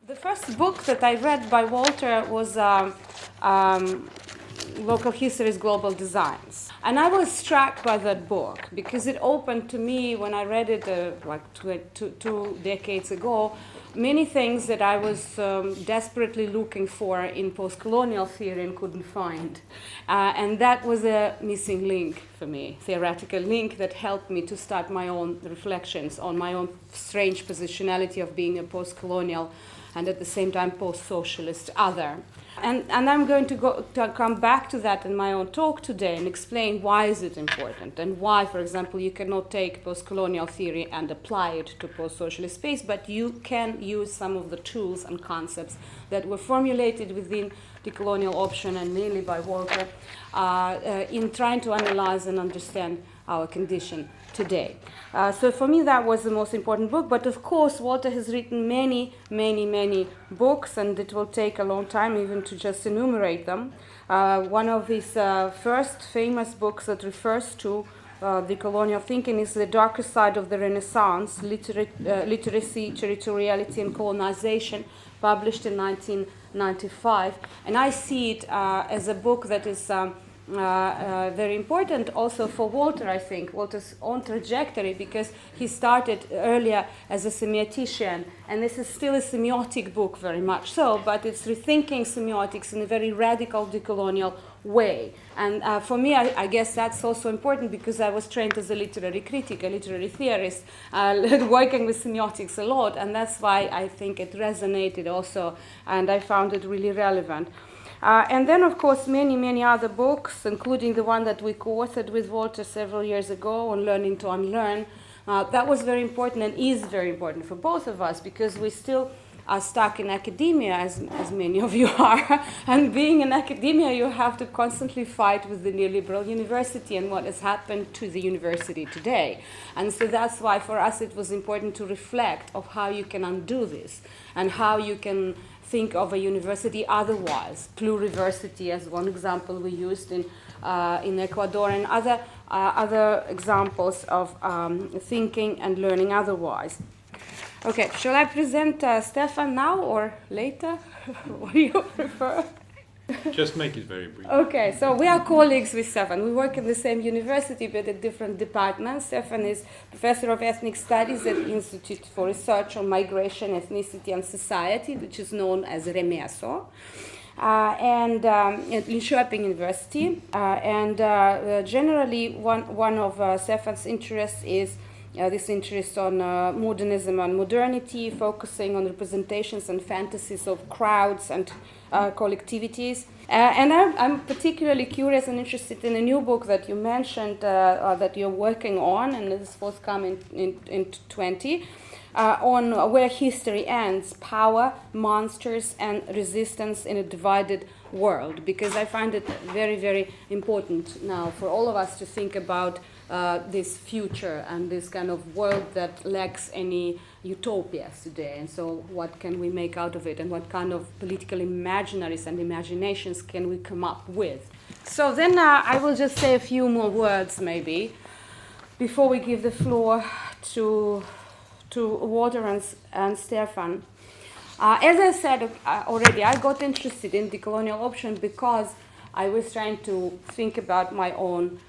The first book that I read by Walter was Local Histories, Global Designs. And I was struck by that book because it opened to me, when I read it like two decades ago, many things that I was desperately looking for in post-colonial theory and couldn't find. And that was a missing link for me, theoretical link that helped me to start my own reflections on my own strange positionality of being a post-colonial and at the same time post-socialist other. And I'm going to come back to that in my own talk today and explain why is it important and why, for example, you cannot take post-colonial theory and apply it to post-socialist space, but you can use some of the tools and concepts that were formulated within decolonial option and mainly by Walter in trying to analyze and understand our condition today. So for me that was the most important book, but of course Walter has written many books, and it will take a long time even to just enumerate them. One of his first famous books that refers to decolonial thinking is The Darker Side of the Renaissance, Literacy, Territoriality and Colonization, published in 1995. And I see it as a book that is very important also for Walter, I think, Walter's own trajectory, because he started earlier as a semiotician, and this is still a semiotic book very much so, but it's rethinking semiotics in a very radical decolonial way. And for me, I guess that's also important because I was trained as a literary critic, a literary theorist, working with semiotics a lot, and that's why I think it resonated also, and I found it really relevant. And then, of course, many other books, including the one that we co-authored with Walter several years ago on Learning to Unlearn. That was very important and is very important for both of us because we still are stuck in academia, as many of you are. And being in academia, you have to constantly fight with the neoliberal university and what has happened to the university today. And so that's why for us it was important to reflect of how you can undo this and how you can think of a university otherwise. Pluriversity, as one example we used in Ecuador, and other examples of thinking and learning otherwise. Okay, shall I present Stefan now or later? What do you prefer? Just make it very brief. Okay, so we are colleagues with Stefan. We work in the same university but at different departments. Stefan is professor of ethnic studies at the Institute for Research on Migration, Ethnicity and Society, which is known as REMESO, and at Linköping University. Generally, one of Stefan's interests is this interest on modernism and modernity, focusing on representations and fantasies of crowds and collectivities. And I'm particularly curious and interested in a new book that you mentioned that you're working on, and this is forthcoming in 20, on Where History Ends, Power, Monsters and Resistance in a Divided World, because I find it very important now for all of us to think about this future and this kind of world that lacks any utopias today. And so what can we make out of it, and what kind of political imaginaries and imaginations can we come up with? So then I will just say a few more words maybe before we give the floor to Walter and Stefan. As I said already, I got interested in decolonial option because I was trying to think about my own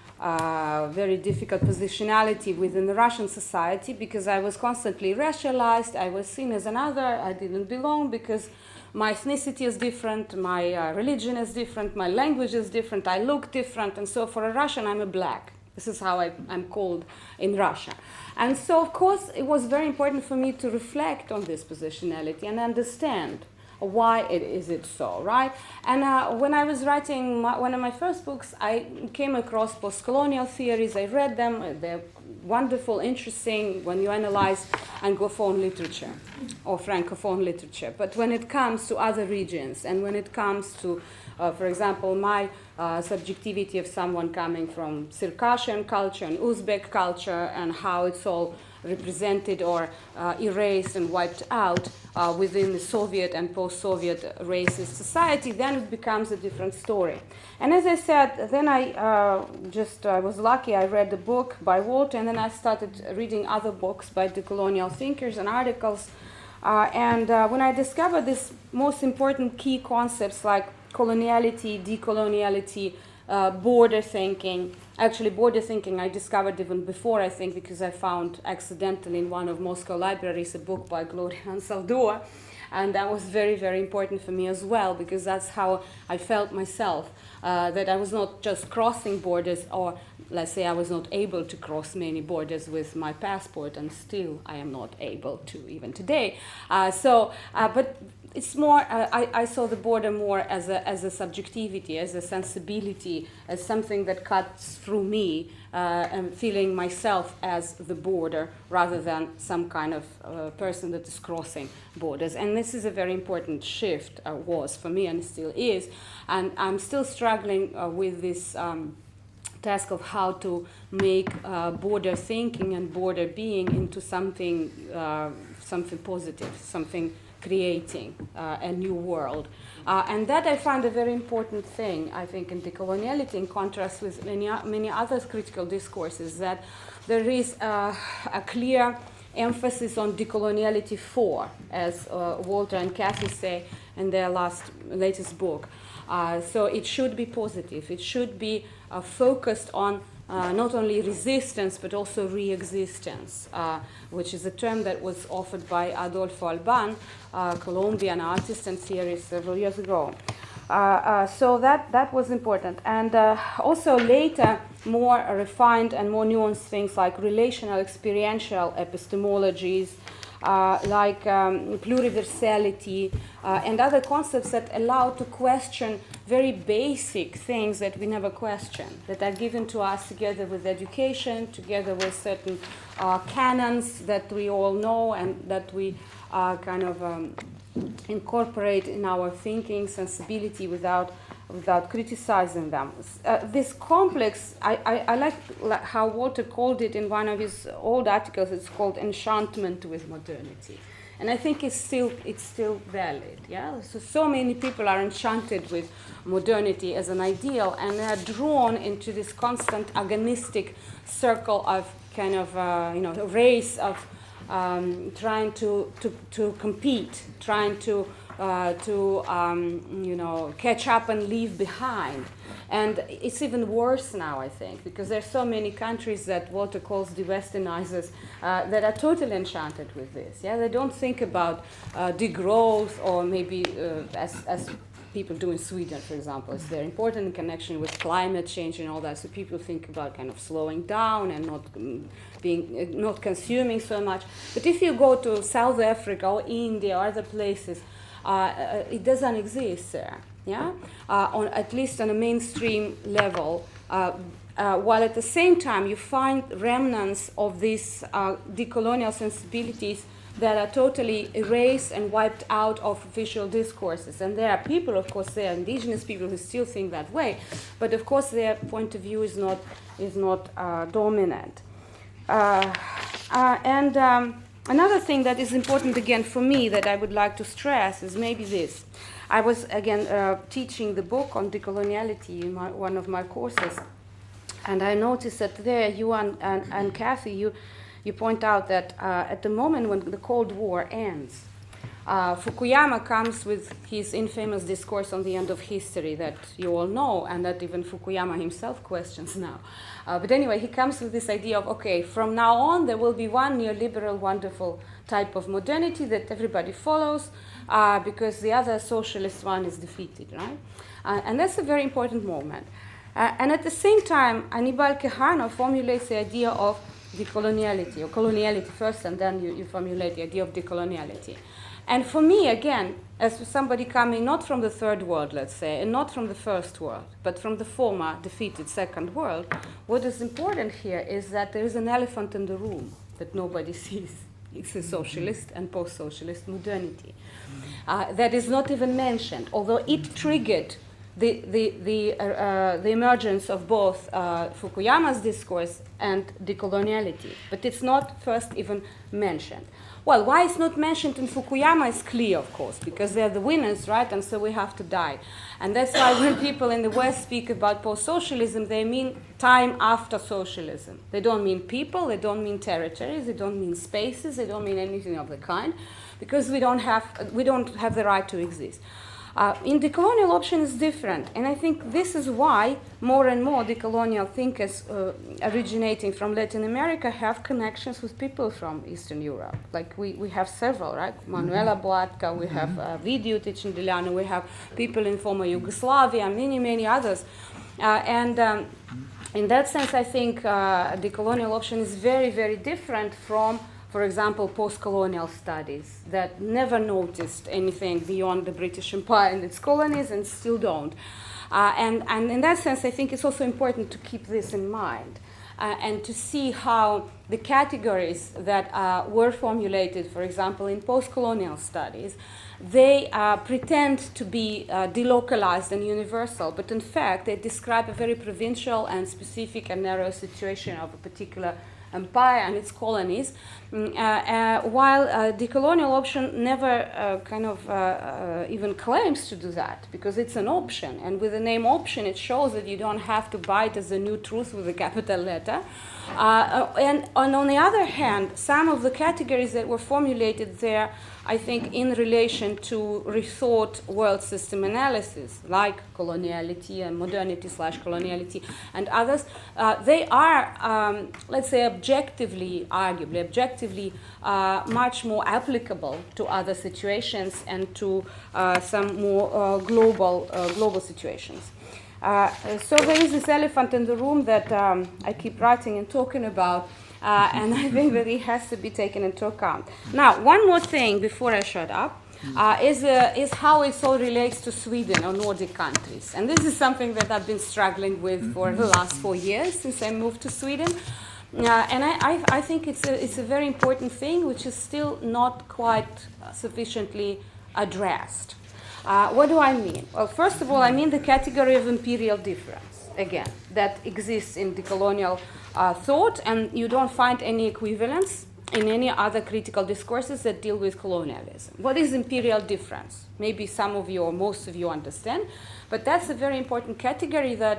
very difficult positionality within the Russian society, because I was constantly racialized. I was seen as another. I didn't belong because my ethnicity is different, my religion is different, my language is different, I look different, and so for a Russian I'm a black. This is how I'm called in Russia. And so, of course, it was very important for me to reflect on this positionality and understand why is it so, right? And when I was writing one of my first books, I came across post-colonial theories. I read them. They're wonderful, interesting when you analyze Anglophone literature or Francophone literature. But when it comes to other regions, and when it comes to, for example, my subjectivity of someone coming from Circassian culture and Uzbek culture, and how it's all represented or erased and wiped out within the Soviet and post-Soviet racist society, then it becomes a different story. And as I said, then I was lucky. I read a book by Walter, and then I started reading other books by decolonial thinkers and articles When I discovered these most important key concepts like coloniality, decoloniality, border thinking. Actually, border thinking I discovered even before, I think, because I found accidentally in one of Moscow libraries a book by Gloria Ansaldúa. And that was very, very important for me as well, because that's how I felt myself, that I was not just crossing borders, or let's say I was not able to cross many borders with my passport, and still I am not able to even today. But it's more, I saw the border more as a subjectivity, as a sensibility, as something that cuts through me, and feeling myself as the border rather than some kind of person that is crossing borders. And this is a very important shift, was for me and still is. And I'm still struggling with this task of how to make border thinking and border being into something positive, something creating a new world. And that I find a very important thing, I think, in decoloniality, in contrast with many other critical discourses, that there is a clear emphasis on decoloniality for, as Walter and Kathy say in their latest book. So it should be positive. It should be focused on not only resistance but also re-existence, which is a term that was offered by Adolfo Alban, a Colombian artist and theorist several years ago. So that was important. And also later, more refined and more nuanced things like relational experiential epistemologies, like pluriversality, and other concepts that allow to question very basic things that we never question, that are given to us together with education, together with certain canons that we all know and that we kind of incorporate in our thinking, sensibility, without criticizing them. This complex, I like how Walter called it in one of his old articles. It's called enchantment with modernity, and I think it's still valid. Yeah, so many people are enchanted with modernity as an ideal, and they are drawn into this constant agonistic circle of kind of a race of trying to compete, trying to catch up and leave behind. And it's even worse now, I think, because there's so many countries that Walter calls de-westernizers that are totally enchanted with this. Yeah, they don't think about degrowth, or maybe as people do in Sweden, for example. It's very important in connection with climate change and all that. So people think about kind of slowing down and not consuming so much. But if you go to South Africa or India or other places, it doesn't exist there. Yeah, at least on a mainstream level. While at the same time you find remnants of these decolonial sensibilities that are totally erased and wiped out of official discourses. And there are people, of course, there are indigenous people who still think that way, but of course their point of view is not dominant. Another thing that is important again for me that I would like to stress is maybe this. I was again teaching the book on decoloniality in one of my courses, and I noticed that there you and Kathy, you point out that at the moment when the Cold War ends, Fukuyama comes with his infamous discourse on the end of history that you all know, and that even Fukuyama himself questions now. But anyway, he comes with this idea of, okay, from now on there will be one neoliberal, wonderful type of modernity that everybody follows, because the other socialist one is defeated, right? And that's a very important moment. And at the same time, Aníbal Quijano formulates the idea of decoloniality, or coloniality first, and then you formulate the idea of decoloniality. And for me, again, as somebody coming not from the third world, let's say, and not from the first world, but from the former defeated second world, what is important here is that there is an elephant in the room that nobody sees. It's a socialist and post-socialist modernity. That is not even mentioned, although it triggered the emergence of both Fukuyama's discourse and decoloniality, but it's not first even mentioned. Well, why it's not mentioned in Fukuyama is clear, of course, because they're the winners, right? And so we have to die. And that's why when people in the West speak about post-socialism, they mean time after socialism. They don't mean people, they don't mean territories, they don't mean spaces, they don't mean anything of the kind, because we don't have the right to exist. In decolonial option is different, and I think this is why more and more decolonial thinkers originating from Latin America have connections with people from Eastern Europe. Like we have several, right? Manuela Boatka, we have Vidiu Ticindilianu, we have people in former Yugoslavia, many others. In that sense, I think decolonial option is very different from, for example, post-colonial studies that never noticed anything beyond the British Empire and its colonies and still don't. And in that sense, I think it's also important to keep this in mind and to see how the categories that were formulated, for example, in post-colonial studies, they pretend to be delocalized and universal, but in fact, they describe a very provincial and specific and narrow situation of a particular empire and its colonies, while decolonial option never even claims to do that, because it's an option, and with the name option it shows that you don't have to buy it as a new truth with a capital letter. And on the other hand, some of the categories that were formulated there, I think, in relation to rethought world system analysis, like coloniality and modernity/coloniality and others, they are, let's say, objectively, much more applicable to other situations and to some more global situations. So there is this elephant in the room that I keep writing and talking about, and I think that it has to be taken into account. Now, one more thing before I shut up is how it all relates to Sweden or Nordic countries. And this is something that I've been struggling with for the last 4 years since I moved to Sweden. And I think it's a very important thing which is still not quite sufficiently addressed. What do I mean? Well, first of all, I mean the category of imperial difference, again, that exists in decolonial thought, and you don't find any equivalence in any other critical discourses that deal with colonialism. What is imperial difference? Maybe some of you or most of you understand, but that's a very important category that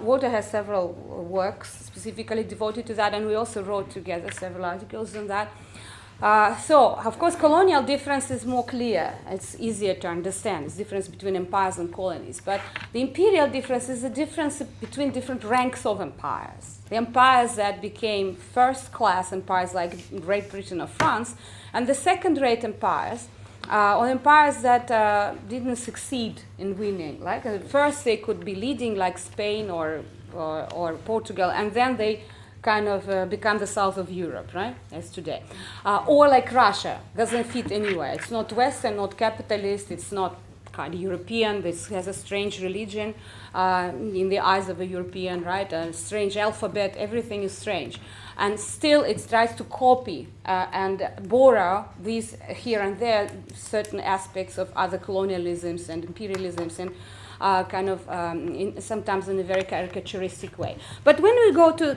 Walter has several works specifically devoted to that, and we also wrote together several articles on that. So, of course, colonial difference is more clear. It's easier to understand. It's the difference between empires and colonies. But the imperial difference is the difference between different ranks of empires. The empires that became first-class empires like Great Britain or France, and the second-rate empires, or empires that didn't succeed in winning. Like at first they could be leading like Spain or Portugal, and then they kind of become the south of Europe, right, as today. Or like Russia, doesn't fit anywhere. It's not Western, not capitalist, it's not kind of European, this has a strange religion in the eyes of a European, right, a strange alphabet, everything is strange. And still it tries to copy and borrow these here and there certain aspects of other colonialisms and imperialisms and sometimes in a very caricaturistic way. But when we go to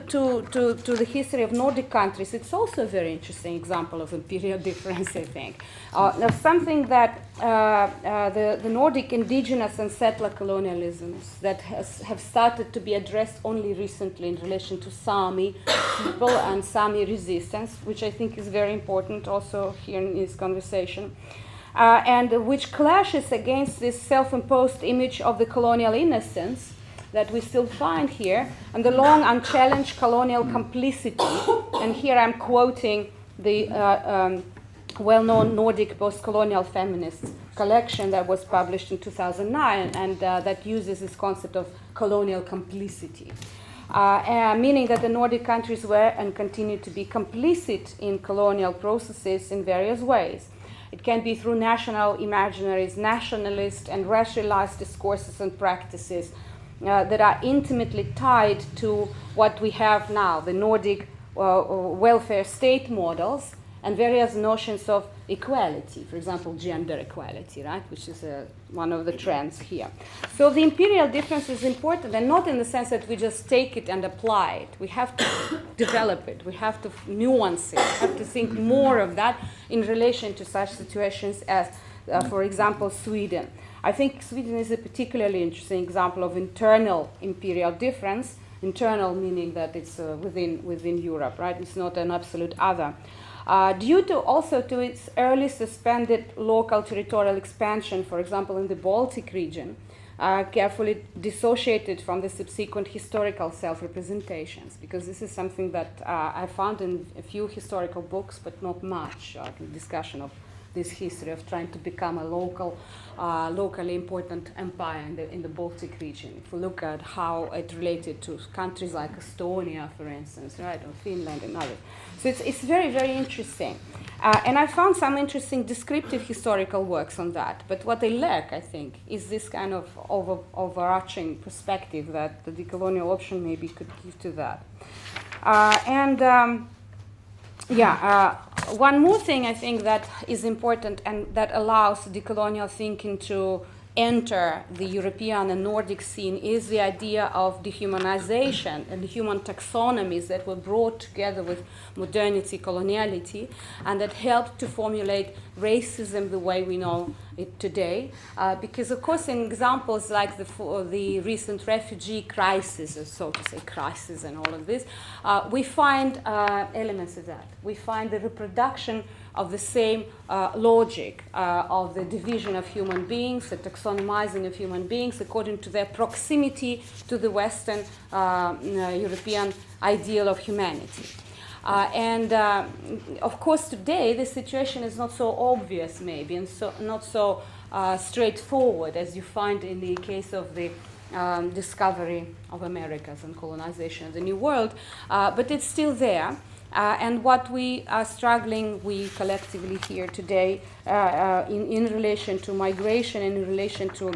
the history of Nordic countries, it's also a very interesting example of imperial difference, I think. Something that the Nordic indigenous and settler colonialisms that have started to be addressed only recently in relation to Sami people and Sami resistance, which I think is very important also here in this conversation. And which clashes against this self-imposed image of the colonial innocence that we still find here, and the long unchallenged colonial complicity. And here I'm quoting the well-known Nordic post-colonial feminist collection that was published in 2009, and that uses this concept of colonial complicity. Meaning that the Nordic countries were and continue to be complicit in colonial processes in various ways. It can be through national imaginaries, nationalist and racialized discourses and practices that are intimately tied to what we have now, the Nordic welfare state models and various notions of equality, for example, gender equality, right, which is one of the trends here. So the imperial difference is important, and not in the sense that we just take it and apply it. We have to develop it. We have to nuance it. We have to think more of that in relation to such situations as, for example, Sweden. I think Sweden is a particularly interesting example of internal imperial difference. Internal meaning that it's within Europe, right? It's not an absolute other. Due to also to its early suspended local territorial expansion, for example, in the Baltic region, carefully dissociated from the subsequent historical self-representations, because this is something that I found in a few historical books, but not much discussion of this history of trying to become a locally important empire in the Baltic region. If we look at how it related to countries like Estonia, for instance, right, or Finland and others. So it's very, very interesting. And I found some interesting descriptive historical works on that. But what they lack, I think, is this kind of overarching perspective that the decolonial option maybe could give to that. One more thing I think that is important and that allows decolonial thinking to enter the European and Nordic scene is the idea of dehumanization and the human taxonomies that were brought together with modernity, coloniality, and that helped to formulate racism the way we know it today. Because, of course, in examples like the recent refugee crisis, or so to say, crisis and all of this, we find elements of that. We find the reproduction of the same logic of the division of human beings, the taxonomizing of human beings according to their proximity to the Western European ideal of humanity. Of course, today the situation is not so obvious, maybe, and so not so straightforward as you find in the case of the discovery of Americas and colonization of the New World, but it's still there. And what we are struggling, we collectively here today, in relation to migration, in relation to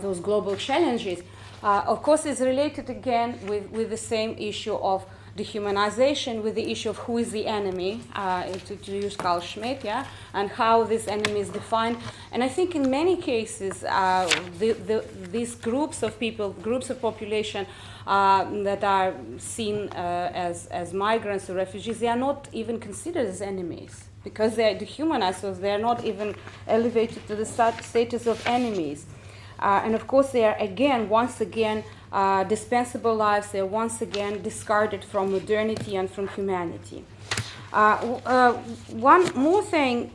those global challenges, of course, is related again with the same issue of dehumanization, with the issue of who is the enemy, to use Carl Schmitt, and how this enemy is defined. And I think in many cases, these groups of people, groups of population, that are seen as migrants or refugees, they are not even considered as enemies because they are dehumanized, so they are not even elevated to the status of enemies. And of course, they are once again, dispensable lives. They are once again discarded from modernity and from humanity. One more thing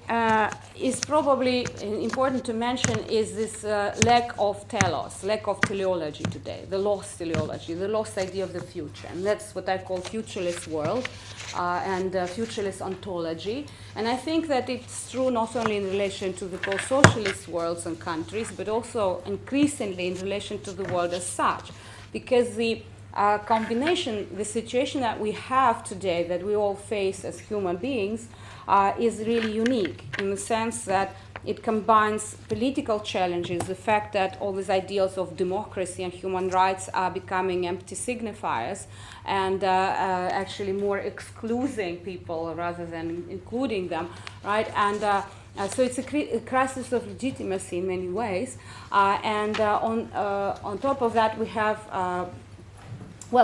is probably important to mention is this lack of telos, lack of teleology today, the lost teleology, the lost idea of the future. And that's what I call futureless world and futureless ontology. And I think that it's true not only in relation to the post-socialist worlds and countries, but also increasingly in relation to the world as such. Because the combination, the situation that we have today, that we all face as human beings, is really unique in the sense that it combines political challenges, the fact that all these ideals of democracy and human rights are becoming empty signifiers and actually more excluding people rather than including them, right? And so it's a crisis of legitimacy in many ways. On top of that, we have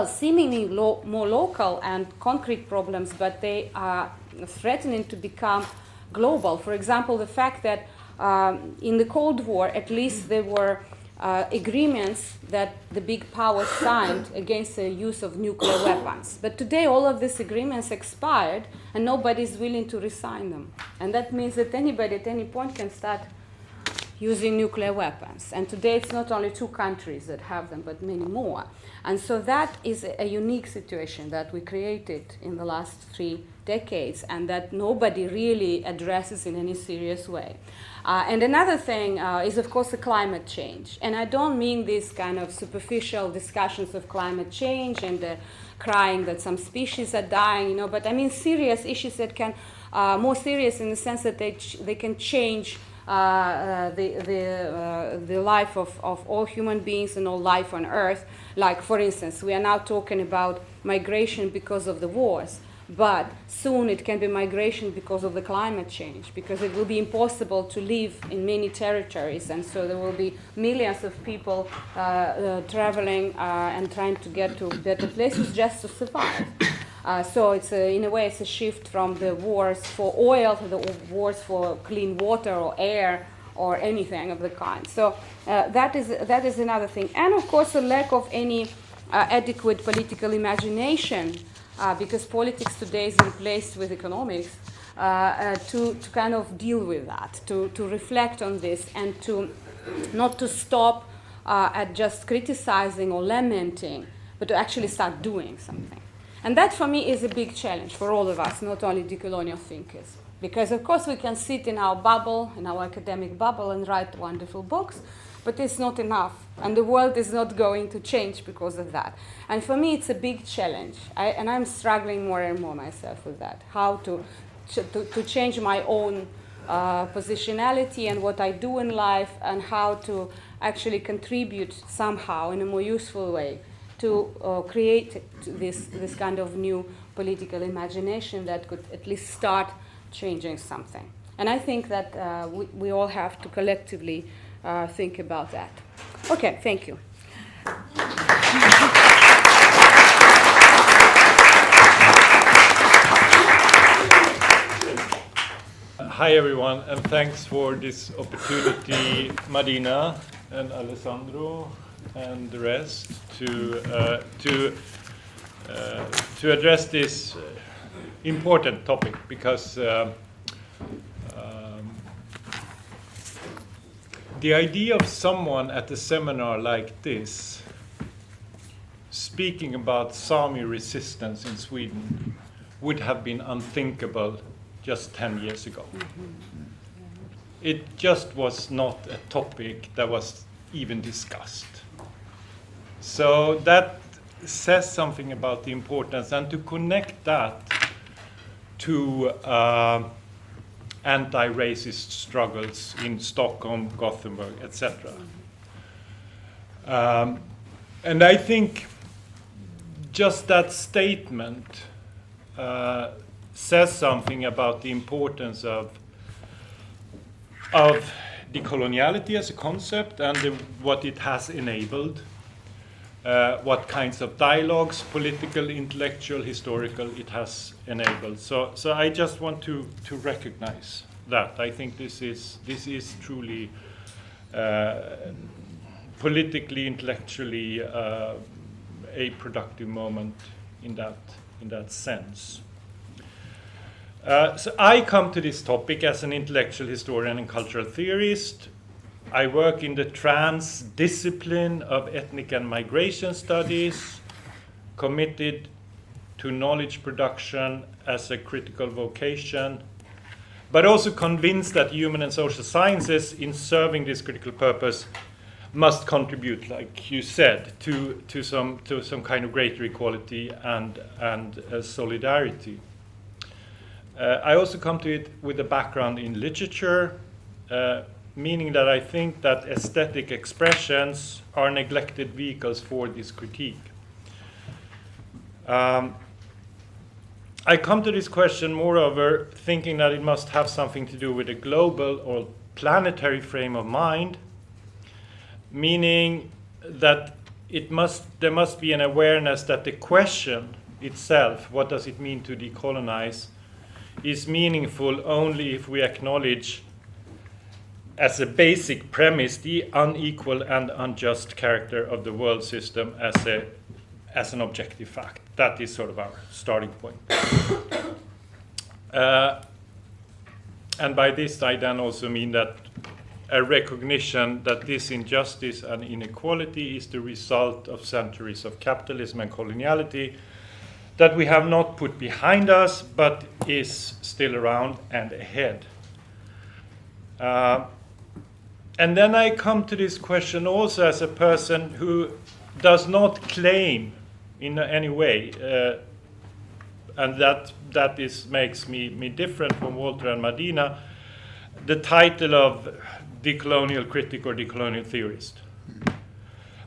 seemingly more local and concrete problems, but they are threatening to become global. For example, the fact that in the Cold War, at least there were agreements that the big powers signed against the use of nuclear weapons. But today, all of these agreements expired, and nobody is willing to re-sign them. And that means that anybody at any point can start using nuclear weapons. And today it's not only 2 countries that have them, but many more. And so that is a unique situation that we created in the last 3 decades and that nobody really addresses in any serious way. And another thing is, of course, the climate change. And I don't mean these kind of superficial discussions of climate change and crying that some species are dying, but I mean serious issues that can, more serious in the sense that they can change the life of all human beings and all life on Earth. Like, for instance, we are now talking about migration because of the wars. but soon it can be migration because of the climate change, because it will be impossible to live in many territories, and so there will be millions of people traveling and trying to get to better places just to survive. So it's in a way it's a shift from the wars for oil to the wars for clean water or air or anything of the kind. So that is another thing, and of course a lack of any adequate political imagination, because politics today is replaced with economics, to kind of deal with that, to reflect on this, and to not to stop at just criticizing or lamenting, but to actually start doing something. And that for me is a big challenge for all of us, not only decolonial thinkers. Because of course we can sit in our bubble, in our academic bubble, and write wonderful books, but it's not enough. And the world is not going to change because of that. And for me it's a big challenge. And I'm struggling more and more myself with that. How to change my own positionality and what I do in life, and how to actually contribute somehow in a more useful way to create this kind of new political imagination that could at least start changing something. And I think that we all have to collectively think about that. Okay, thank you. Hi everyone, and thanks for this opportunity, Marina and Alessandro and the rest, to address this important topic, because the idea of someone at a seminar like this speaking about Sami resistance in Sweden would have been unthinkable just 10 years ago. It just was not a topic that was even discussed. So that says something about the importance, and to connect that to anti-racist struggles in Stockholm, Gothenburg, etc. And I think just that statement says something about the importance of decoloniality as a concept, and what it has enabled, what kinds of dialogues, political, intellectual, historical, it has enabled. So I just want to recognize that. I think this is truly politically, intellectually a productive moment in that sense. So I come to this topic as an intellectual historian and cultural theorist. I work in the trans-discipline of ethnic and migration studies, committed to knowledge production as a critical vocation, but also convinced that human and social sciences, in serving this critical purpose, must contribute, like you said, to some kind of greater equality and solidarity. I also come to it with a background in literature, meaning that I think that aesthetic expressions are neglected vehicles for this critique. I come to this question, moreover, thinking that it must have something to do with a global or planetary frame of mind, meaning that there must be an awareness that the question itself, what does it mean to decolonize, is meaningful only if we acknowledge as a basic premise the unequal and unjust character of the world system as an objective fact. That is sort of our starting point. And by this I then also mean that a recognition that this injustice and inequality is the result of centuries of capitalism and coloniality that we have not put behind us, but is still around and ahead. And then I come to this question also as a person who does not claim in any way, and that makes me different from Walter and Marina, the title of decolonial critic or decolonial theorist.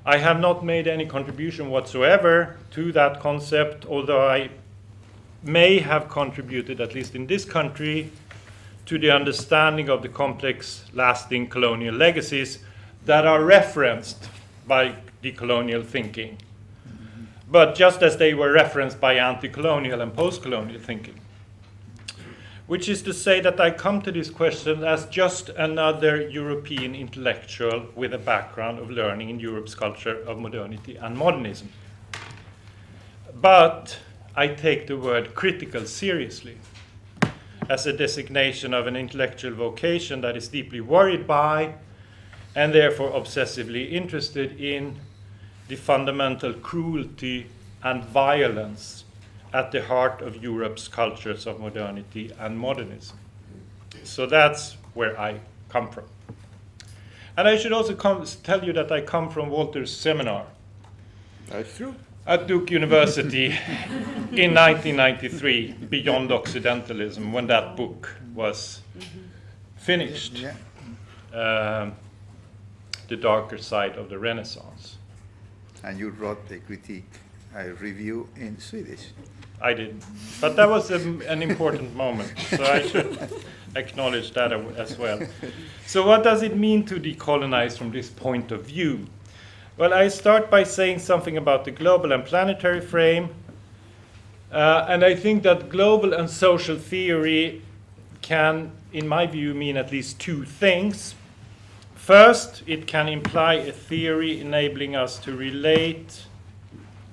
I have not made any contribution whatsoever to that concept, although I may have contributed, at least in this country, to the understanding of the complex, lasting colonial legacies that are referenced by decolonial thinking, but just as they were referenced by anti-colonial and post-colonial thinking. Which is to say that I come to this question as just another European intellectual with a background of learning in Europe's culture of modernity and modernism. But I take the word critical seriously as a designation of an intellectual vocation that is deeply worried by and therefore obsessively interested in the fundamental cruelty and violence at the heart of Europe's cultures of modernity and modernism. So that's where I come from. And I should also tell you that I come from Walter's seminar. That's true. At Duke University in 1993, Beyond Occidentalism, when that book was finished. Yeah. The darker side of the Renaissance. And you wrote a critique, a review in Swedish. I did. But that was an important moment, so I should acknowledge that as well. So what does it mean to decolonize from this point of view? Well, I start by saying something about the global and planetary frame. And I think that global and social theory can, in my view, mean at least two things. First, it can imply a theory enabling us to relate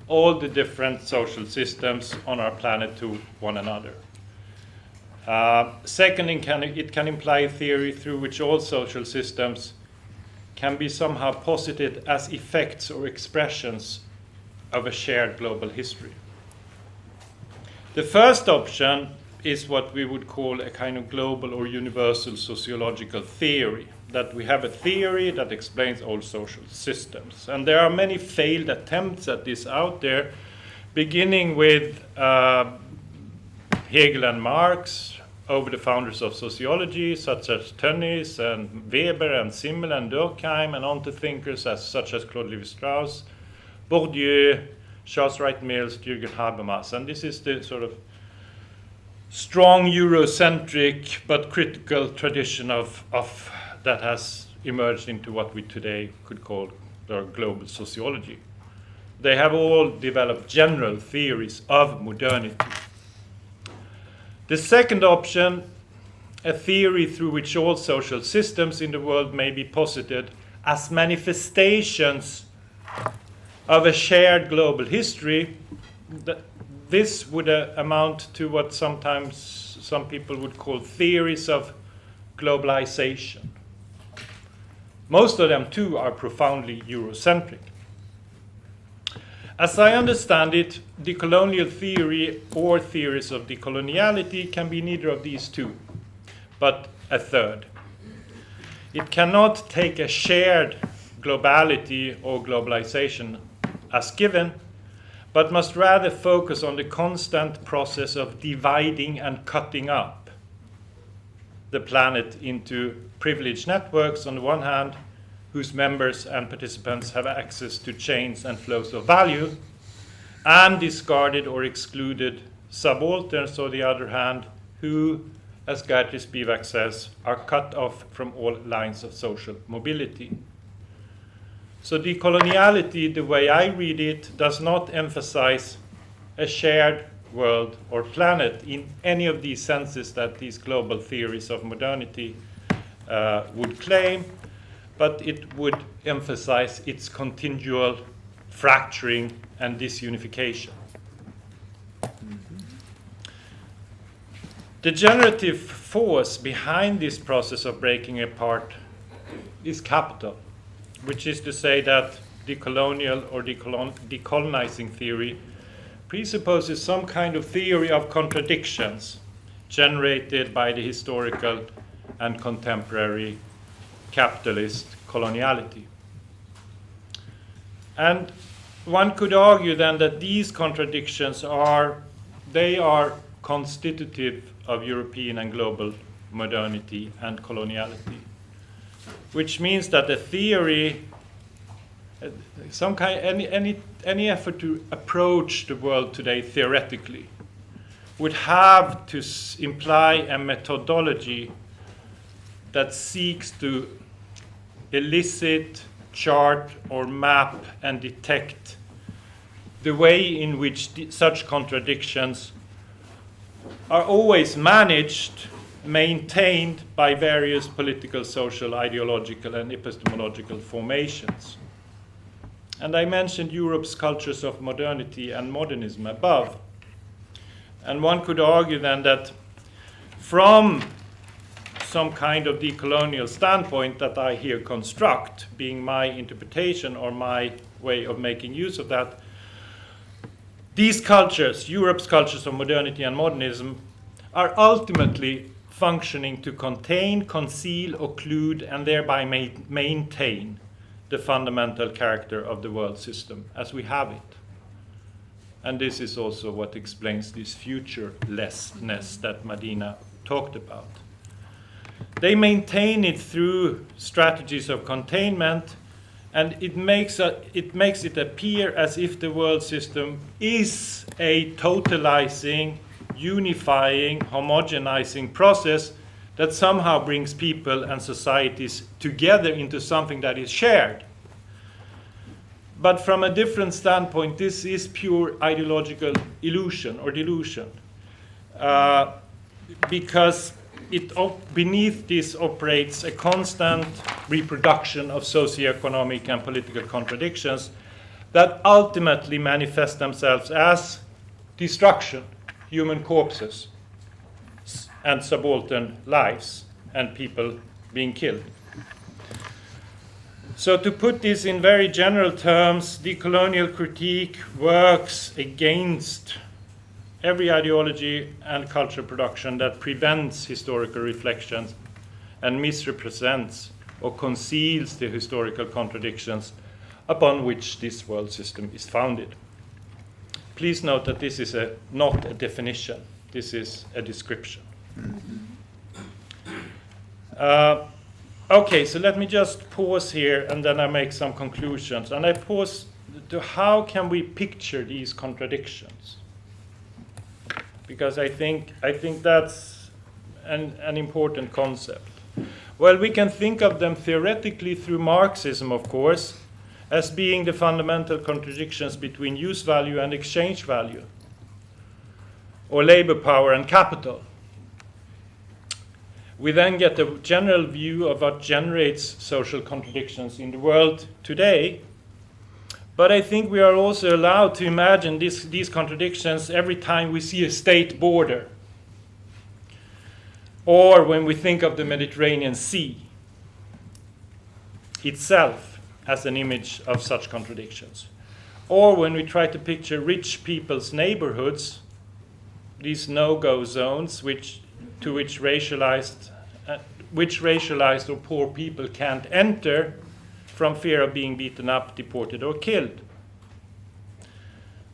all the different social systems on our planet to one another. Second, it can imply a theory through which all social systems can be somehow posited as effects or expressions of a shared global history. The first option is what we would call a kind of global or universal sociological theory, that we have a theory that explains all social systems. And there are many failed attempts at this out there, beginning with Hegel and Marx, over the founders of sociology, such as Tönnies and Weber and Simmel and Durkheim, and on to thinkers such as Claude Lévi-Strauss, Bourdieu, Charles Wright Mills, Jürgen Habermas. And this is the sort of strong Eurocentric but critical tradition of that has emerged into what we today could call the global sociology. They have all developed general theories of modernity. The second option, a theory through which all social systems in the world may be posited as manifestations of a shared global history. This would amount to what sometimes some people would call theories of globalization. Most of them, too, are profoundly Eurocentric. As I understand it, decolonial theory or theories of decoloniality can be neither of these two, but a third. It cannot take a shared globality or globalization as given, but must rather focus on the constant process of dividing and cutting up the planet into privileged networks on the one hand, whose members and participants have access to chains and flows of value, and discarded or excluded subalterns, on the other hand, who, as Gertrude Spivak says, are cut off from all lines of social mobility. So decoloniality, the way I read it, does not emphasize a shared world or planet in any of these senses that these global theories of modernity would claim, but it would emphasize its continual fracturing and disunification. The generative force behind this process of breaking apart is capital, which is to say that decolonial or decolonizing theory presupposes some kind of theory of contradictions generated by the historical and contemporary capitalist coloniality. And one could argue then that these contradictions are constitutive of European and global modernity and coloniality, which means that the theory, any effort to approach the world today theoretically would have to imply a methodology that seeks to elicit, chart, or map and detect the way in which such contradictions are always managed, maintained by various political, social, ideological, and epistemological formations. And I mentioned Europe's cultures of modernity and modernism above. And one could argue then that from some kind of decolonial standpoint that I here construct, being my interpretation or my way of making use of that, these cultures, Europe's cultures of modernity and modernism, are ultimately functioning to contain, conceal, occlude, and thereby maintain the fundamental character of the world system as we have it. And this is also what explains this futurelessness that Madina talked about. They maintain it through strategies of containment, and it makes it appear as if the world system is a totalizing, unifying, homogenizing process that somehow brings people and societies together into something that is shared. But from a different standpoint, this is pure ideological illusion or delusion, because beneath this operates a constant reproduction of socioeconomic and political contradictions that ultimately manifest themselves as destruction, human corpses, and subaltern lives, and people being killed. So to put this in very general terms, decolonial critique works against every ideology and cultural production that prevents historical reflections and misrepresents or conceals the historical contradictions upon which this world system is founded. Please note that this is not a definition, this is a description. Okay, so let me just pause here and then I make some conclusions. And I pause to how can we picture these contradictions? Because I think that's an important concept. Well, we can think of them theoretically through Marxism, of course, as being the fundamental contradictions between use value and exchange value, or labor power and capital. We then get a general view of what generates social contradictions in the world today. But I think we are also allowed to imagine these contradictions every time we see a state border, or when we think of the Mediterranean Sea itself as an image of such contradictions, or when we try to picture rich people's neighborhoods, these no-go zones which racialized or poor people can't enter from fear of being beaten up, deported, or killed.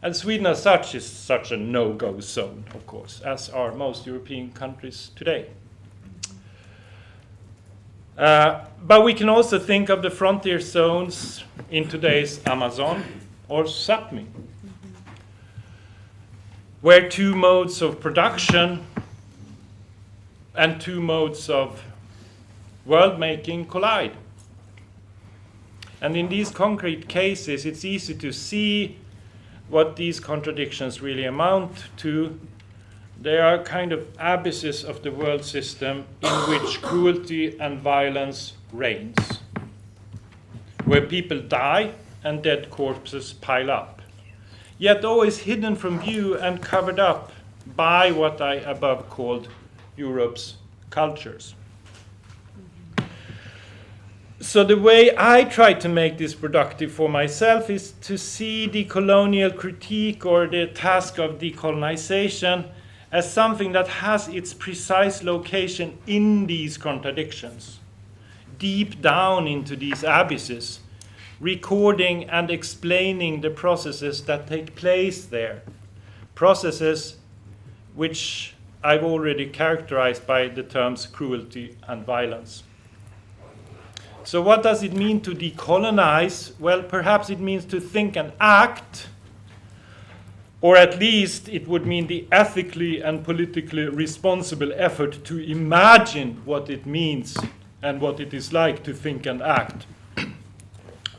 And Sweden as such is such a no-go zone, of course, as are most European countries today. But we can also think of the frontier zones in today's Amazon or Sapmi, where two modes of production and two modes of world-making collide. And in these concrete cases, it's easy to see what these contradictions really amount to. They are kind of abysses of the world system in which cruelty and violence reigns, where people die and dead corpses pile up, yet always hidden from view and covered up by what I above called Europe's cultures. So the way I try to make this productive for myself is to see decolonial critique or the task of decolonization as something that has its precise location in these contradictions, deep down into these abysses, recording and explaining the processes that take place there, processes which I've already characterized by the terms cruelty and violence. So what does it mean to decolonize? Well, perhaps it means to think and act, or at least it would mean the ethically and politically responsible effort to imagine what it means and what it is like to think and act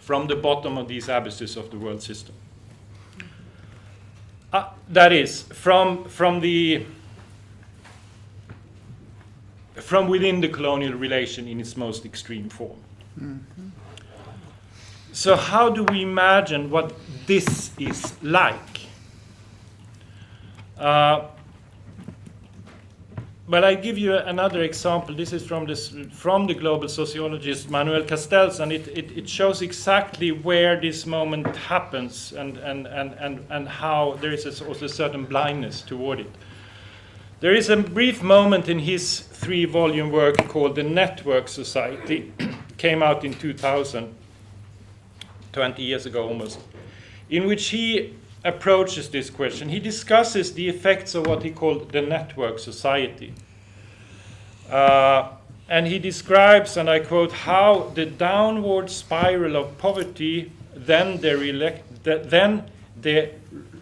from the bottom of these abysses of the world system. That is, from within the colonial relation in its most extreme form. Mm-hmm. So how do we imagine what this is like? Well, I give you another example. This is from the global sociologist Manuel Castells, and it shows exactly where this moment happens and how there is also a certain blindness toward it. There is a brief moment in his 3-volume work called The Network Society, came out in 2000, 20 years ago almost, in which he approaches this question. He discusses the effects of what he called the network society. And he describes, and I quote, how the downward spiral of poverty, then the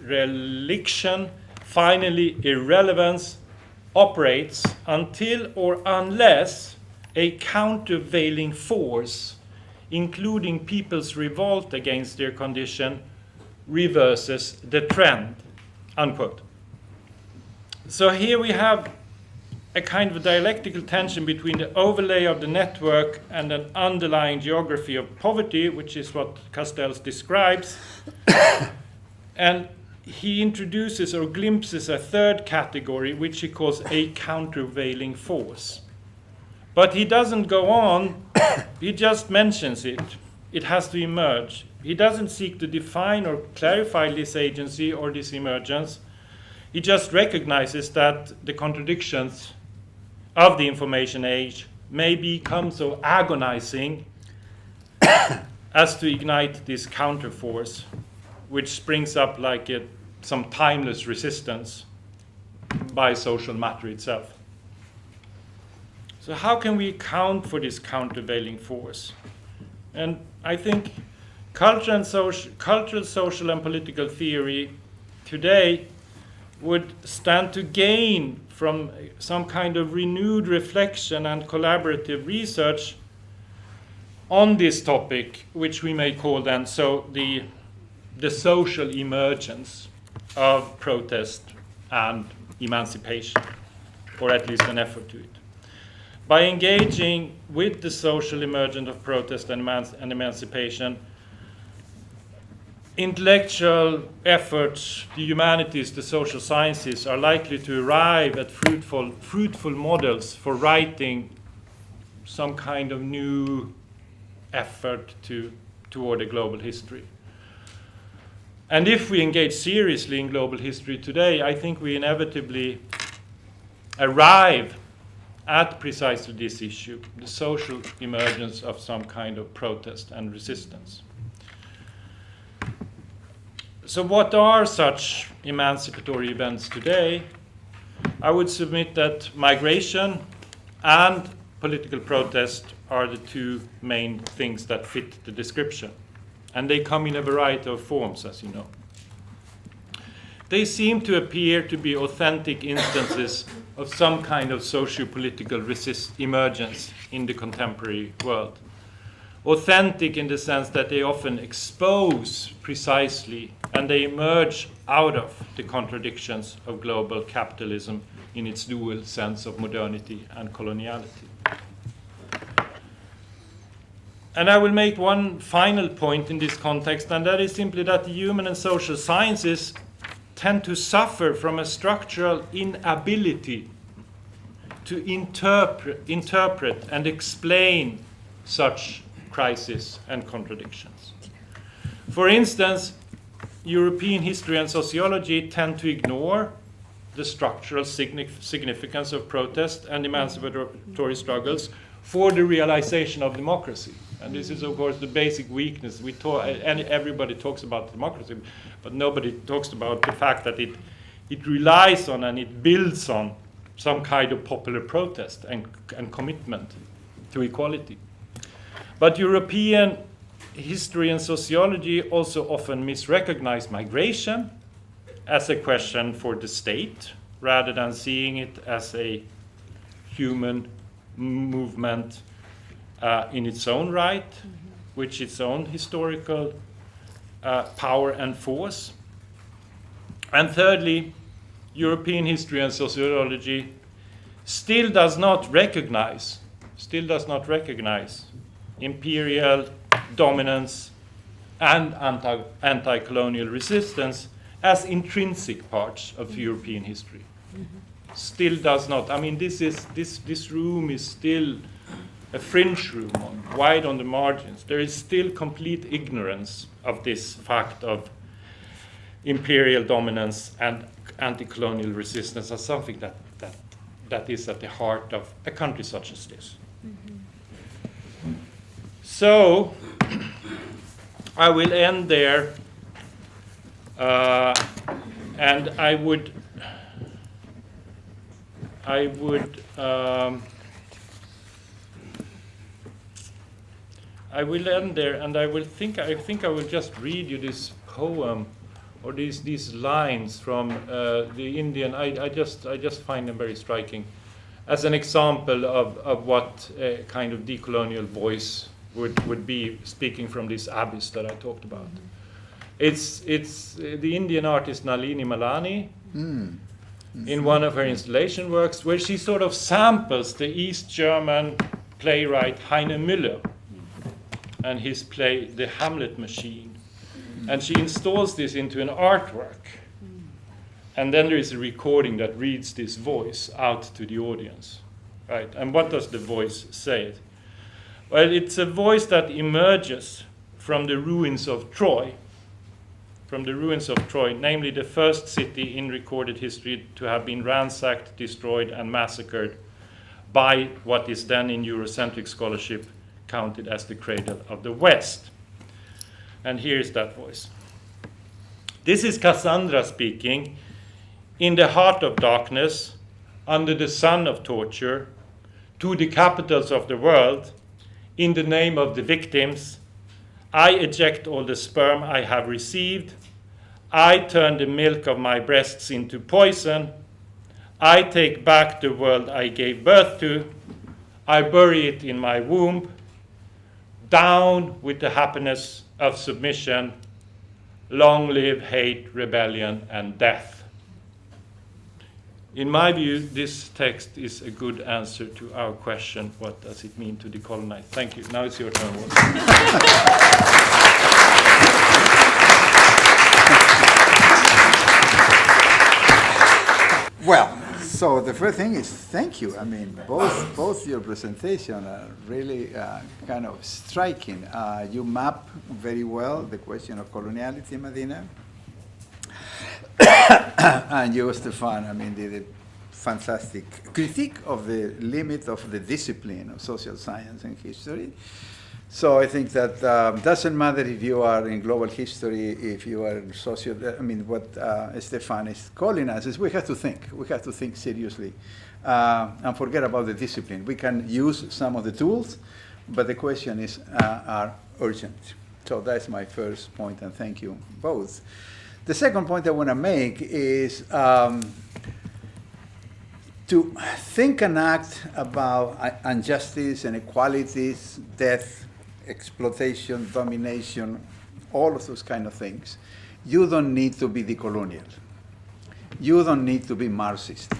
reliction, finally irrelevance, operates until or unless a countervailing force, including people's revolt against their condition, reverses the trend, unquote. So here we have a kind of dialectical tension between the overlay of the network and an underlying geography of poverty, which is what Castells describes. And he introduces or glimpses a third category, which he calls a countervailing force. But he doesn't go on, he just mentions it. It has to emerge. He doesn't seek to define or clarify this agency or this emergence. He just recognizes that the contradictions of the information age may become so agonizing as to ignite this counterforce, which springs up like some timeless resistance by social matter itself. So how can we account for this countervailing force? And I think cultural, social, and political theory today would stand to gain from some kind of renewed reflection and collaborative research on this topic, which we may call then the social emergence of protest and emancipation, or at least an effort to it. By engaging with the social emergence of protest and emancipation, intellectual efforts, the humanities, the social sciences are likely to arrive at fruitful models for writing some kind of new effort toward a global history. And if we engage seriously in global history today, I think we inevitably arrive at precisely this issue, the social emergence of some kind of protest and resistance. So what are such emancipatory events today? I would submit that migration and political protest are the two main things that fit the description. And they come in a variety of forms, as you know. They seem to appear to be authentic instances of some kind of socio-political emergence in the contemporary world. Authentic in the sense that they often expose precisely and they emerge out of the contradictions of global capitalism in its dual sense of modernity and coloniality. And I will make one final point in this context, and that is simply that the human and social sciences tend to suffer from a structural inability to interpret and explain such crises and contradictions. For instance, European history and sociology tend to ignore the structural significance of protest and emancipatory struggles for the realization of democracy. And this is, of course, the basic weakness. And everybody talks about democracy, but nobody talks about the fact that it relies on and it builds on some kind of popular protest and commitment to equality. But European history and sociology also often misrecognize migration as a question for the state, rather than seeing it as a human movement in its own right, with its own historical power and force. And thirdly, European history and sociology still does not recognize imperial dominance and anti-colonial resistance as intrinsic parts of European history. Still does not. I mean, this room is still a fringe room, wide on the margins. There is still complete ignorance of this fact of imperial dominance and anti-colonial resistance as something that is at the heart of a country such as this. So I will end there, and I would will end there, and I think I will just read you this poem, or these lines from the Indian. I just find them very striking, as an example of what a kind of decolonial voice would be, speaking from this abyss that I talked about. It's the Indian artist Nalini Malani in one of her installation works, where she sort of samples the East German playwright Heine Müller and his play The Hamlet Machine. And she installs this into an artwork. And then there is a recording that reads this voice out to the audience. Right? And what does the voice say? Well, it's a voice that emerges from the ruins of Troy, namely the first city in recorded history to have been ransacked, destroyed, and massacred by what is then in Eurocentric scholarship counted as the cradle of the West. And here is that voice. This is Cassandra speaking. In the heart of darkness, under the sun of torture, to the capitals of the world, in the name of the victims, I eject all the sperm I have received. I turn the milk of my breasts into poison. I take back the world I gave birth to. I bury it in my womb. Down with the happiness of submission. Long live hate, rebellion, and death. In my view, this text is a good answer to our question, what does it mean to decolonize? Thank you. Now it's your turn, Walter. Well, so the first thing is thank you. I mean, both your presentation are really kind of striking. You map very well the question of coloniality, Medina. And you, Stefan, I mean, did a fantastic critique of the limit of the discipline of social science and history. So I think that doesn't matter if you are in global history, if you are in I mean, what Stefan is calling us is we have to think. We have to think seriously and forget about the discipline. We can use some of the tools, but the question is are urgent. So that's my first point, and thank you both. The second point I want to make is to think and act about injustice, inequalities, death, exploitation, domination, all of those kind of things. You don't need to be decolonial. You don't need to be Marxist.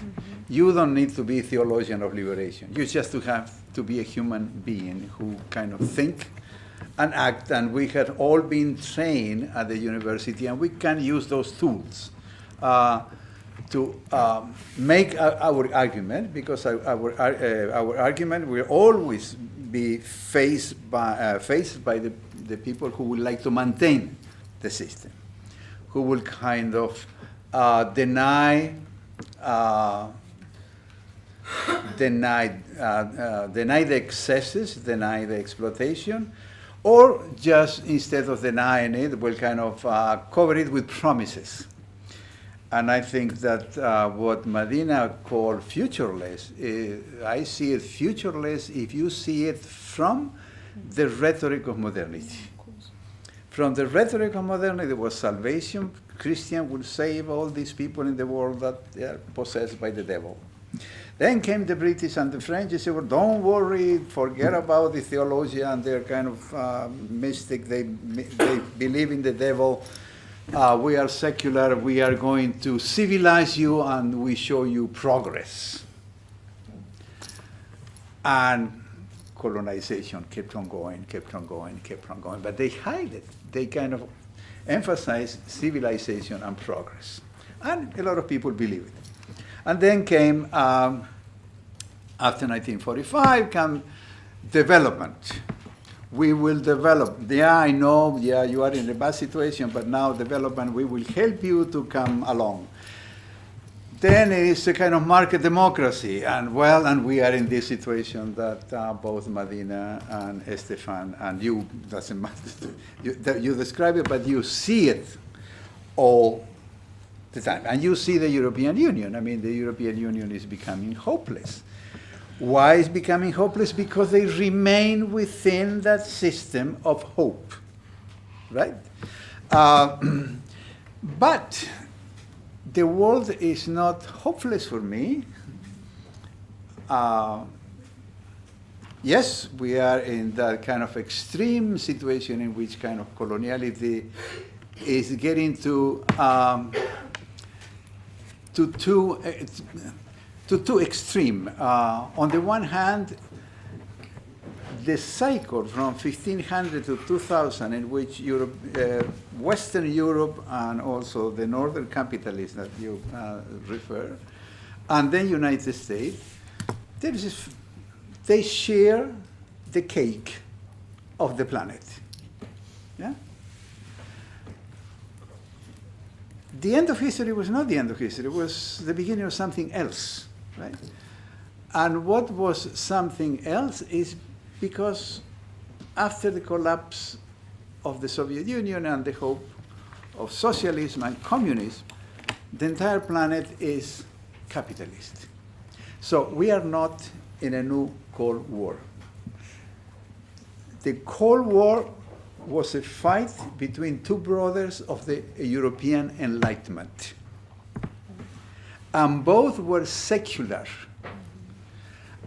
You don't need to be theologian of liberation. You just have to be a human being who kind of think and act, and we have all been trained at the university, and we can use those tools to make our argument, because our argument will always be faced by the people who would like to maintain the system, who will kind of deny the excesses, deny the exploitation, or just instead of denying it, will kind of cover it with promises. And I think that what Medina called futureless, I see it futureless if you see it from the rhetoric of modernity. From the rhetoric of modernity, there was salvation Christian will save all these people in the world that they are possessed by the devil. Then came the British and the French. They said, well, don't worry, forget about the theologian. They're kind of mystic. They believe in the devil. We are secular. We are going to civilize you, and we show you progress. And colonization kept on going, kept on going, kept on going. But they hide it. They kind of emphasize civilization and progress. And a lot of people believe it. And then came, after 1945, came development. We will develop. Yeah, I know, yeah, you are in a bad situation, but now development, we will help you to come along. Then it is a kind of market democracy, and we are in this situation that both Medina and Estefan and you, doesn't matter, you describe it, but you see it all the time. And you see the European Union. I mean, the European Union is becoming hopeless. Why is becoming hopeless? Because they remain within that system of hope, right? But the world is not hopeless for me. Yes, we are in that kind of extreme situation in which kind of coloniality is getting to too extreme. On the one hand, the cycle from 1500 to 2000, in which Europe, Western Europe and also the northern capitalists that you refer, and then United States, they share the cake of the planet. Yeah? The end of history was not the end of history. It was the beginning of something else, right? And what was something else is because after the collapse of the Soviet Union and the hope of socialism and communism, the entire planet is capitalist. So we are not in a new Cold War. The Cold War was a fight between two brothers of the European Enlightenment. And both were secular.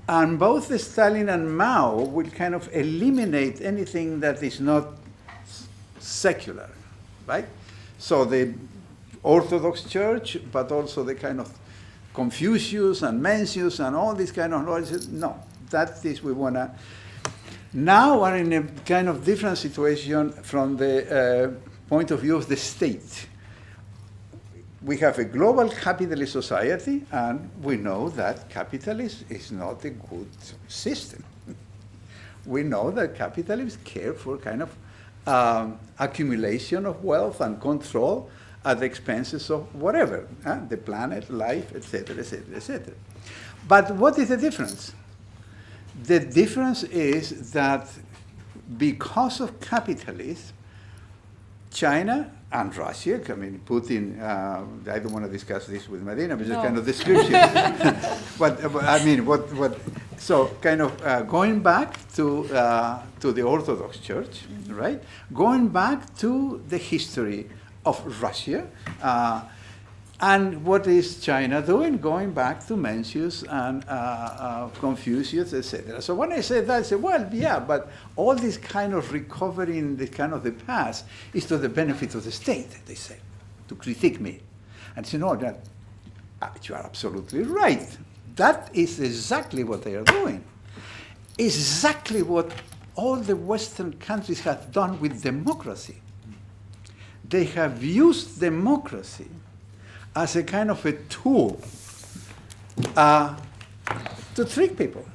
And both Stalin and Mao will kind of eliminate anything that is not secular, right? So the Orthodox Church, but also the kind of Confucius and Mencius and all these kind of laws. No, that is we want to. Now we're in a kind of different situation from the point of view of the state. We have a global capitalist society, and we know that capitalism is not a good system. We know that capitalists care for kind of accumulation of wealth and control at the expenses of whatever, the planet, life, etc., etc., etc. But what is the difference? The difference is that because of capitalism, China and Russia, I mean, Putin, I don't want to discuss this with Medina, but just kind of description. But I mean, so kind of going back to the Orthodox Church, right? Going back to the history of Russia, and what is China doing? Going back to Mencius and Confucius, etc. So when I say that, I say, well, yeah, but all this kind of recovering the kind of the past is to the benefit of the state, they say, to critique me. And say, no, that you are absolutely right. That is exactly what they are doing. Exactly what all the Western countries have done with democracy. They have used democracy as a kind of a tool to trick people.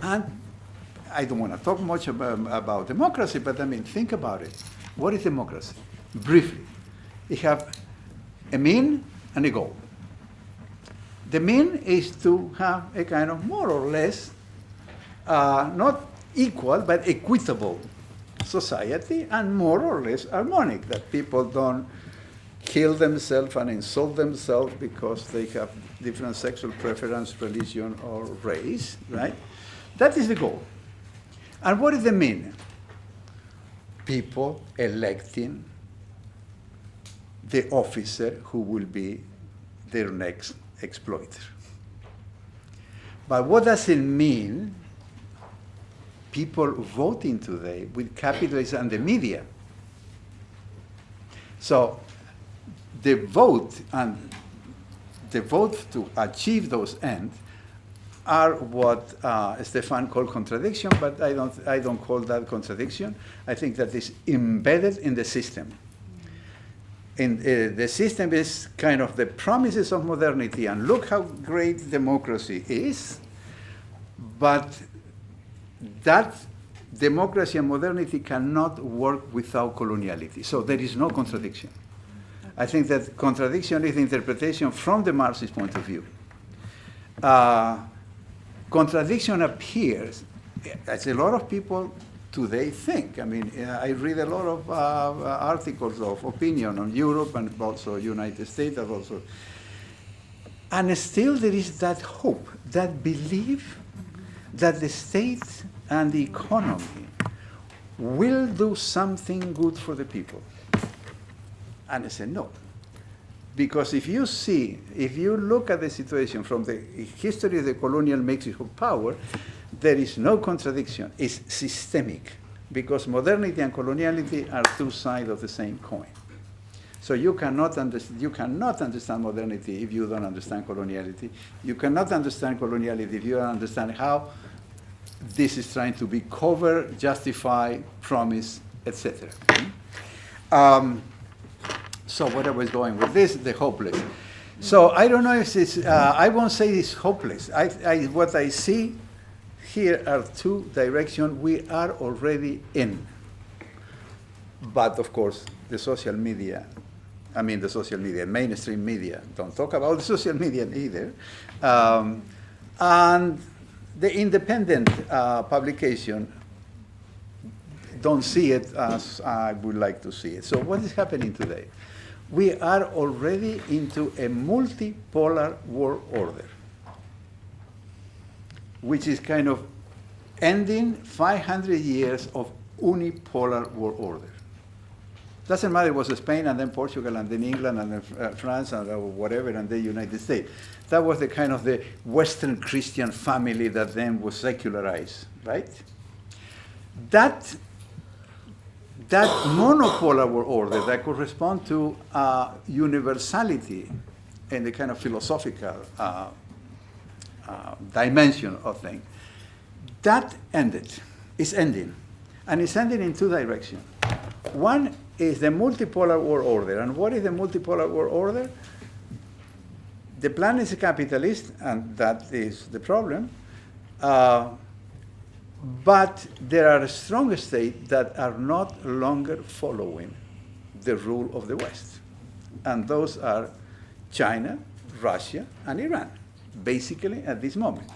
And I don't want to talk much about democracy, but I mean, think about it. What is democracy? Briefly, you have a mean and a goal. The mean is to have a kind of more or less, not equal, but equitable society, and more or less harmonic, that people don't kill themselves and insult themselves because they have different sexual preference, religion, or race, right? That is the goal. And what is the mean? People electing the officer who will be their next exploiter. But what does it mean, people voting today with capitalism and the media? So the vote to achieve those ends are what Stefan called contradiction, but I don't call that contradiction. I think that is embedded in the system. And the system is kind of the promises of modernity, and look how great democracy is, but that democracy and modernity cannot work without coloniality. So there is no contradiction. I think that contradiction is the interpretation from the Marxist point of view. Contradiction appears, as a lot of people today think. I mean, I read a lot of articles of opinion on Europe and also United States and also. And still there is that hope, that belief that the state and the economy will do something good for the people. And I said, no. Because if you look at the situation from the history of the colonial mixture of power, there is no contradiction. It's systemic, because modernity and coloniality are two sides of the same coin. So you cannot understand modernity if you don't understand coloniality. You cannot understand coloniality if you don't understand how this is trying to be covered, justify, promise, etc. So where I was going with this, the hopeless. So I don't know if it's, I won't say it's hopeless. What I see here are two directions we are already in. But of course, the social media, mainstream media, don't talk about the social media either. And the independent publication don't see it as I would like to see it. So what is happening today? We are already into a multipolar world order, which is kind of ending 500 years of unipolar world order. Doesn't matter, it was Spain and then Portugal and then England and then France and whatever and then United States. That was the kind of the Western Christian family that then was secularized, right? That monopolar world order that corresponds to universality in the kind of philosophical dimension of things, that ended, is ending. And it's ending in two directions. One is the multipolar world order. And what is the multipolar world order? The planet is capitalist, and that is the problem. But there are strong states that are not longer following the rule of the West. And those are China, Russia, and Iran, basically at this moment.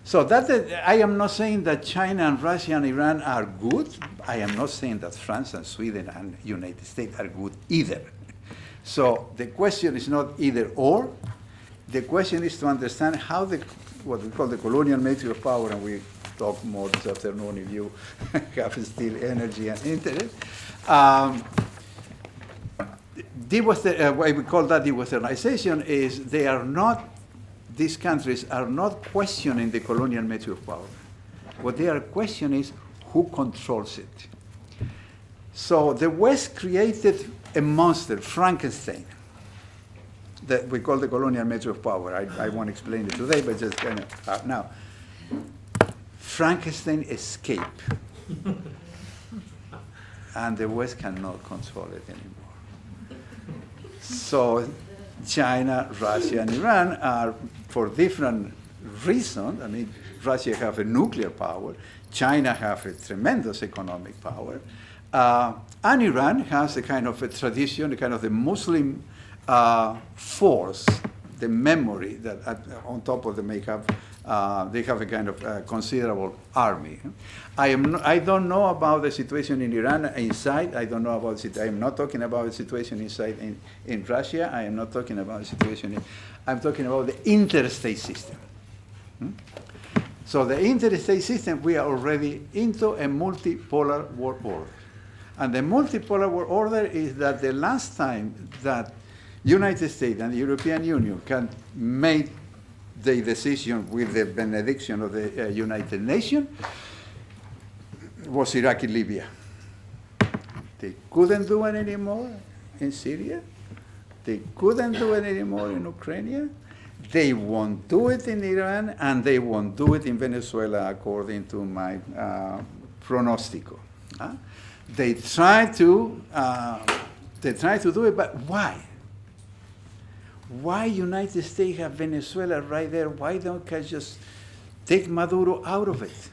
So I am not saying that China and Russia and Iran are good. I am not saying that France and Sweden and United States are good either. So the question is not either or. The question is to understand how what we call the colonial matrix of power, and we talk more this afternoon if you have still energy and interest. Why we call that de-Westernization is these countries are not questioning the colonial matrix of power. What they are questioning is who controls it. So the West created a monster, Frankenstein, that we call the colonial matrix of power. I won't explain it today, but just kind of now. Frankenstein escaped, and the West cannot control it anymore. So China, Russia, and Iran are, for different reasons, I mean, Russia have a nuclear power, China have a tremendous economic power, and Iran has a kind of a tradition, a kind of the Muslim force, the memory that on top of the makeup, they have a kind of considerable army. I don't know about the situation in Iran inside. I don't know about it. I am not talking about the situation inside in Russia. I am not talking about the situation I'm talking about the interstate system. So the interstate system, we are already into a multipolar world order. And the multipolar world order is that the last time that United States and the European Union can make the decision with the benediction of the United Nations was Iraq and Libya. They couldn't do it anymore in Syria. They couldn't do it anymore in Ukraine. They won't do it in Iran, and they won't do it in Venezuela, according to my pronostico. They try to do it, but why? Why United States have Venezuela right there? Why don't they just take Maduro out of it,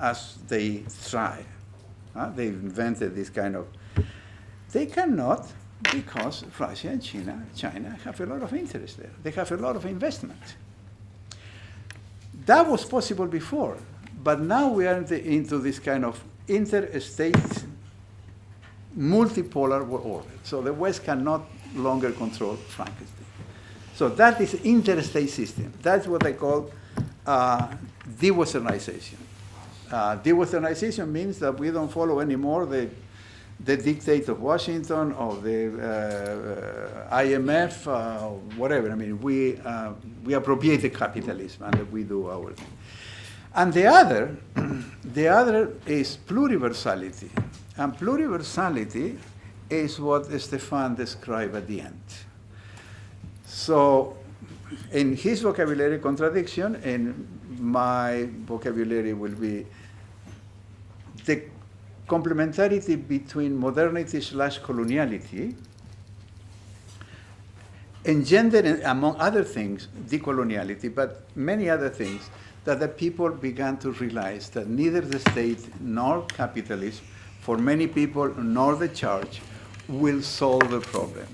as they try? They invented this kind of. They cannot, because Russia and China have a lot of interest there. They have a lot of investment. That was possible before, but now we are into this kind of interstate multipolar world order. So the West cannot longer control Frankenstein. So that is interstate system. That's what I call de-Westernization. De-Westernization means that we don't follow anymore the dictate of Washington or the IMF, whatever. I mean, we appropriate the capitalism and we do our thing. And the other is pluriversality. And pluriversality is what Stefan described at the end. So in his vocabulary, contradiction, in my vocabulary will be the complementarity between modernity/coloniality engendered, among other things, decoloniality, but many other things, that the people began to realize that neither the state nor capitalism, for many people, nor the church, will solve the problem.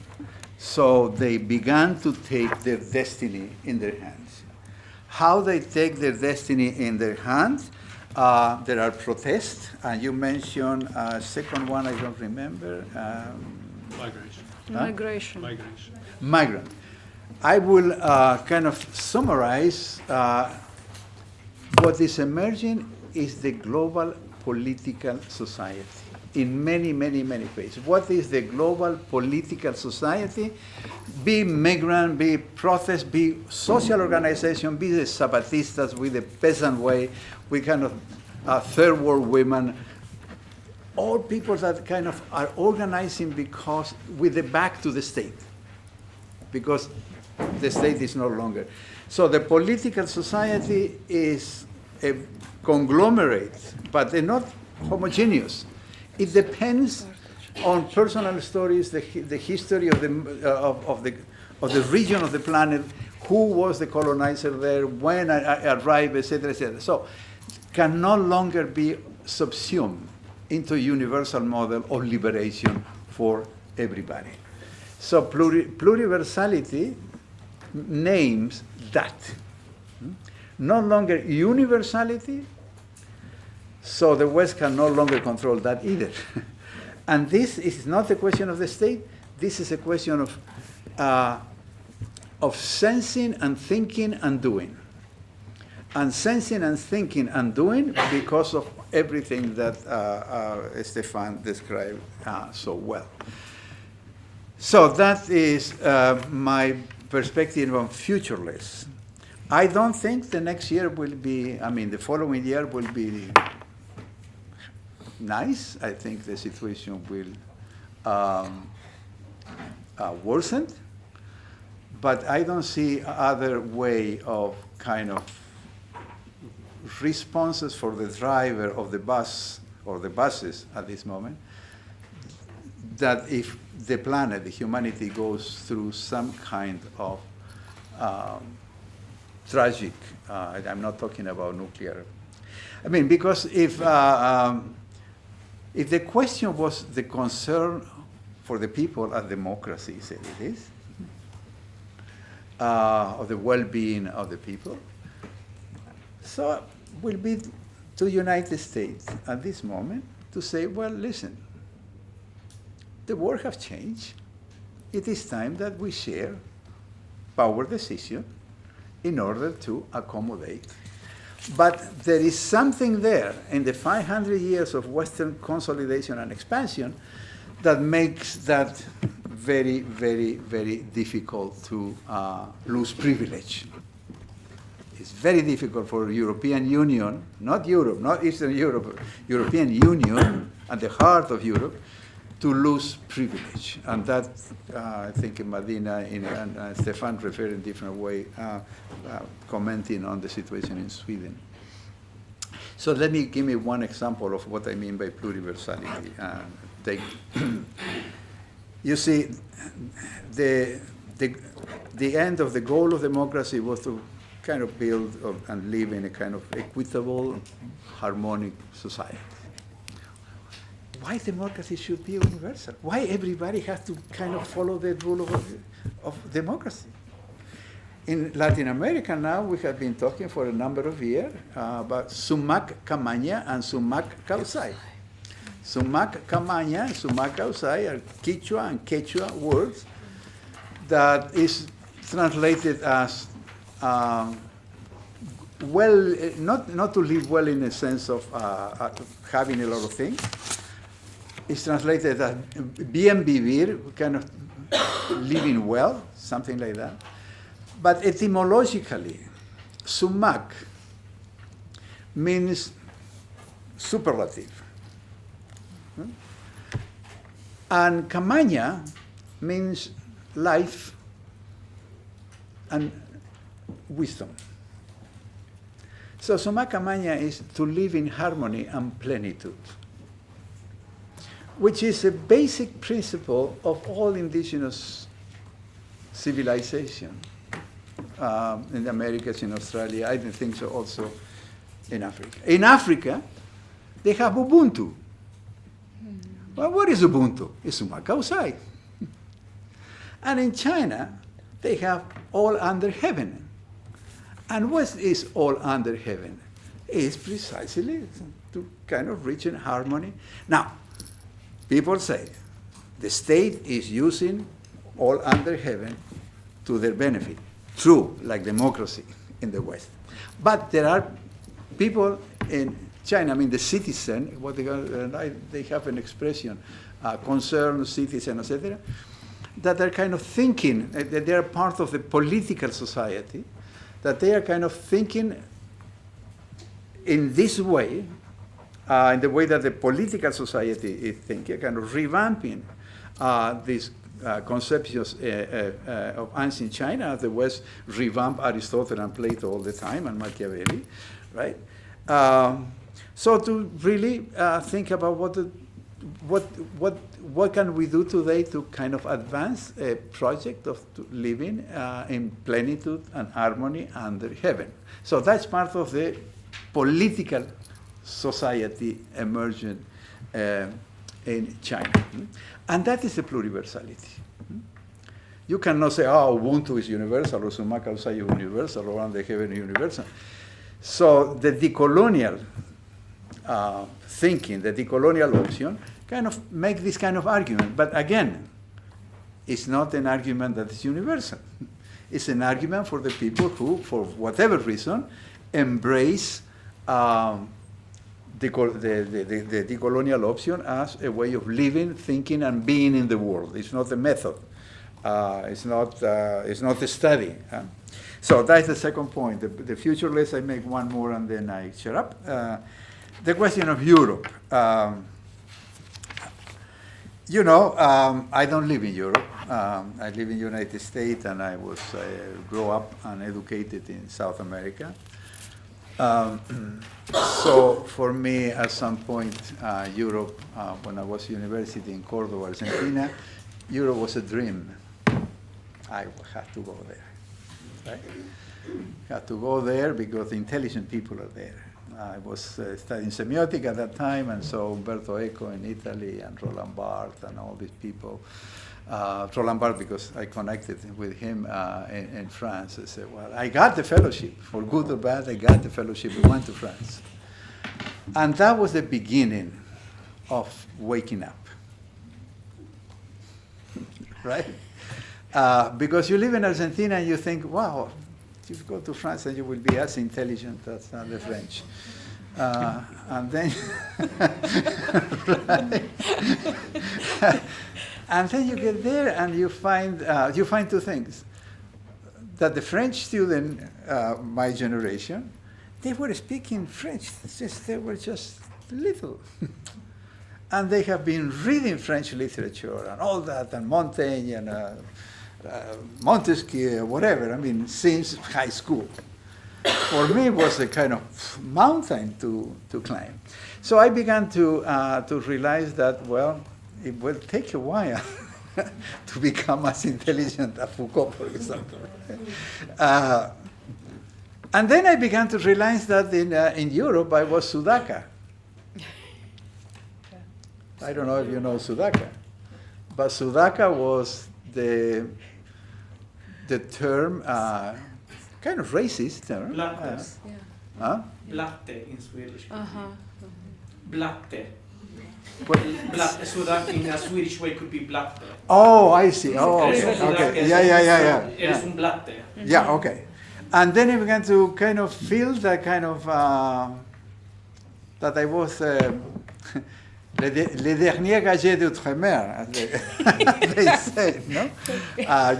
So they began to take their destiny in their hands. How they take their destiny in their hands? There are protests, and you mentioned second one, I don't remember. Migration. Migration. Migration. Migrant. I will kind of summarize what is emerging is the global political society in many, many, many ways. What is the global political society? Be migrant, be protest, be social organization, be the Zapatistas with the peasant way, we kind of third world women, all people that kind of are organizing because with the back to the state, because the state is no longer. So the political society is a conglomerate, but they're not homogeneous. It depends on personal stories, the history of the region of the planet, who was the colonizer there, when I arrived, etc., etc. So can no longer be subsumed into a universal model of liberation for everybody. So pluriversality names that. No longer universality, so the West can no longer control that either. And this is not a question of the state, this is a question of sensing and thinking and doing. And sensing and thinking and doing because of everything that Stefan described so well. So that is my perspective on futureless. I don't think the next year will be, the following year will be nice. I think the situation will worsen, but I don't see other way of kind of responses for the driver of the bus or the buses at this moment, that if the planet, the humanity goes through some kind of tragic, I'm not talking about nuclear. Because if the question was the concern for the people as democracy said it is, of the well-being of the people, so it will be to the United States at this moment to say, well, listen, the world has changed. It is time that we share power decision in order to accommodate But there is something there in the 500 years of Western consolidation and expansion that makes that very, very, very difficult to lose privilege. It's very difficult for European Union, not Europe, not Eastern Europe, European Union at the heart of Europe, to lose privilege. And that, I think Medina and Stefan referred in a different way, commenting on the situation in Sweden. So give me one example of what I mean by pluriversality. You see, the end of the goal of democracy was to kind of build and live in a kind of equitable, harmonic society. Why democracy should be universal? Why everybody has to kind of follow the rule of democracy? In Latin America now, we have been talking for a number of years about sumac camaña and sumac causai. Sumac camaña and sumac causai are Quichua and Quechua words that is translated as well, not to live well in the sense of having a lot of things. It's translated as bien vivir, kind of living well, something like that. But etymologically, sumac means superlative. And camaña means life and wisdom. So sumac camaña is to live in harmony and plenitude, which is a basic principle of all indigenous civilization. In the Americas, in Australia, I think so also in Africa. In Africa, they have Ubuntu. Well, what is Ubuntu? It's sumac causai. And in China, they have all under heaven. And what is all under heaven? It's precisely to kind of reach in harmony. Now, people say the state is using all under heaven to their benefit. True, like democracy in the West. But there are people in China, I mean the citizen, what they have an expression, concerned citizen, etc., that are kind of thinking, that they are part of the political society, that they are kind of thinking in this way, in the way that the political society is thinking, kind of revamping these conceptions of ancient China. The West revamp Aristotle and Plato all the time, and Machiavelli, right? So to really think about what can we do today to kind of advance a project of living in plenitude and harmony under heaven. So that's part of the political society emerging in China. And that is the pluriversality. You cannot say, oh, Ubuntu is universal, or sumac causai is universal, or under heaven is universal. So the decolonial thinking, the decolonial option, kind of make this kind of argument. But again, it's not an argument that is universal. It's an argument for the people who, for whatever reason, embrace the decolonial option as a way of living, thinking, and being in the world. It's not a method. It's not a study. So that's the second point. The futureless, I make one more and then I shut up. The question of Europe. I don't live in Europe. I live in the United States, and I was grew up and educated in South America. So for me, at some point, Europe, when I was at university in Cordoba, Argentina, Europe was a dream. I had to go there, right? Had to go there because intelligent people are there. I was studying semiotics at that time, and so Umberto Eco in Italy, and Roland Barthes, and all these people. Roland Barthes, because I connected with him in France. I said, well, I got the fellowship. For good or bad, I got the fellowship. We went to France. And that was the beginning of waking up. Right? Because you live in Argentina and you think, wow, you go to France and you will be as intelligent as the French. And then, and then you get there and you find two things. That the French student, my generation, they were speaking French. They were just little. And they have been reading French literature and all that, and Montaigne and Montesquieu, whatever, I mean, since high school. For me, it was a kind of mountain to climb. So I began to realize that, well, it will take a while to become as intelligent as Foucault, for example. And then I began to realize that in Europe I was Sudaka. I don't know if you know Sudaka, but Sudaka was the term, kind of racist term. Blatte. Huh? Blatte in Swedish. Uh-huh. Blatte. What? Blatte. So that in a Swedish way could be blatte. Oh, I see. Oh, okay. Okay. Yeah. Eres un blatte. Yeah, okay. And then I began to kind of feel that kind of, that I was le dernier gadget d'outre-mer, as they say, no?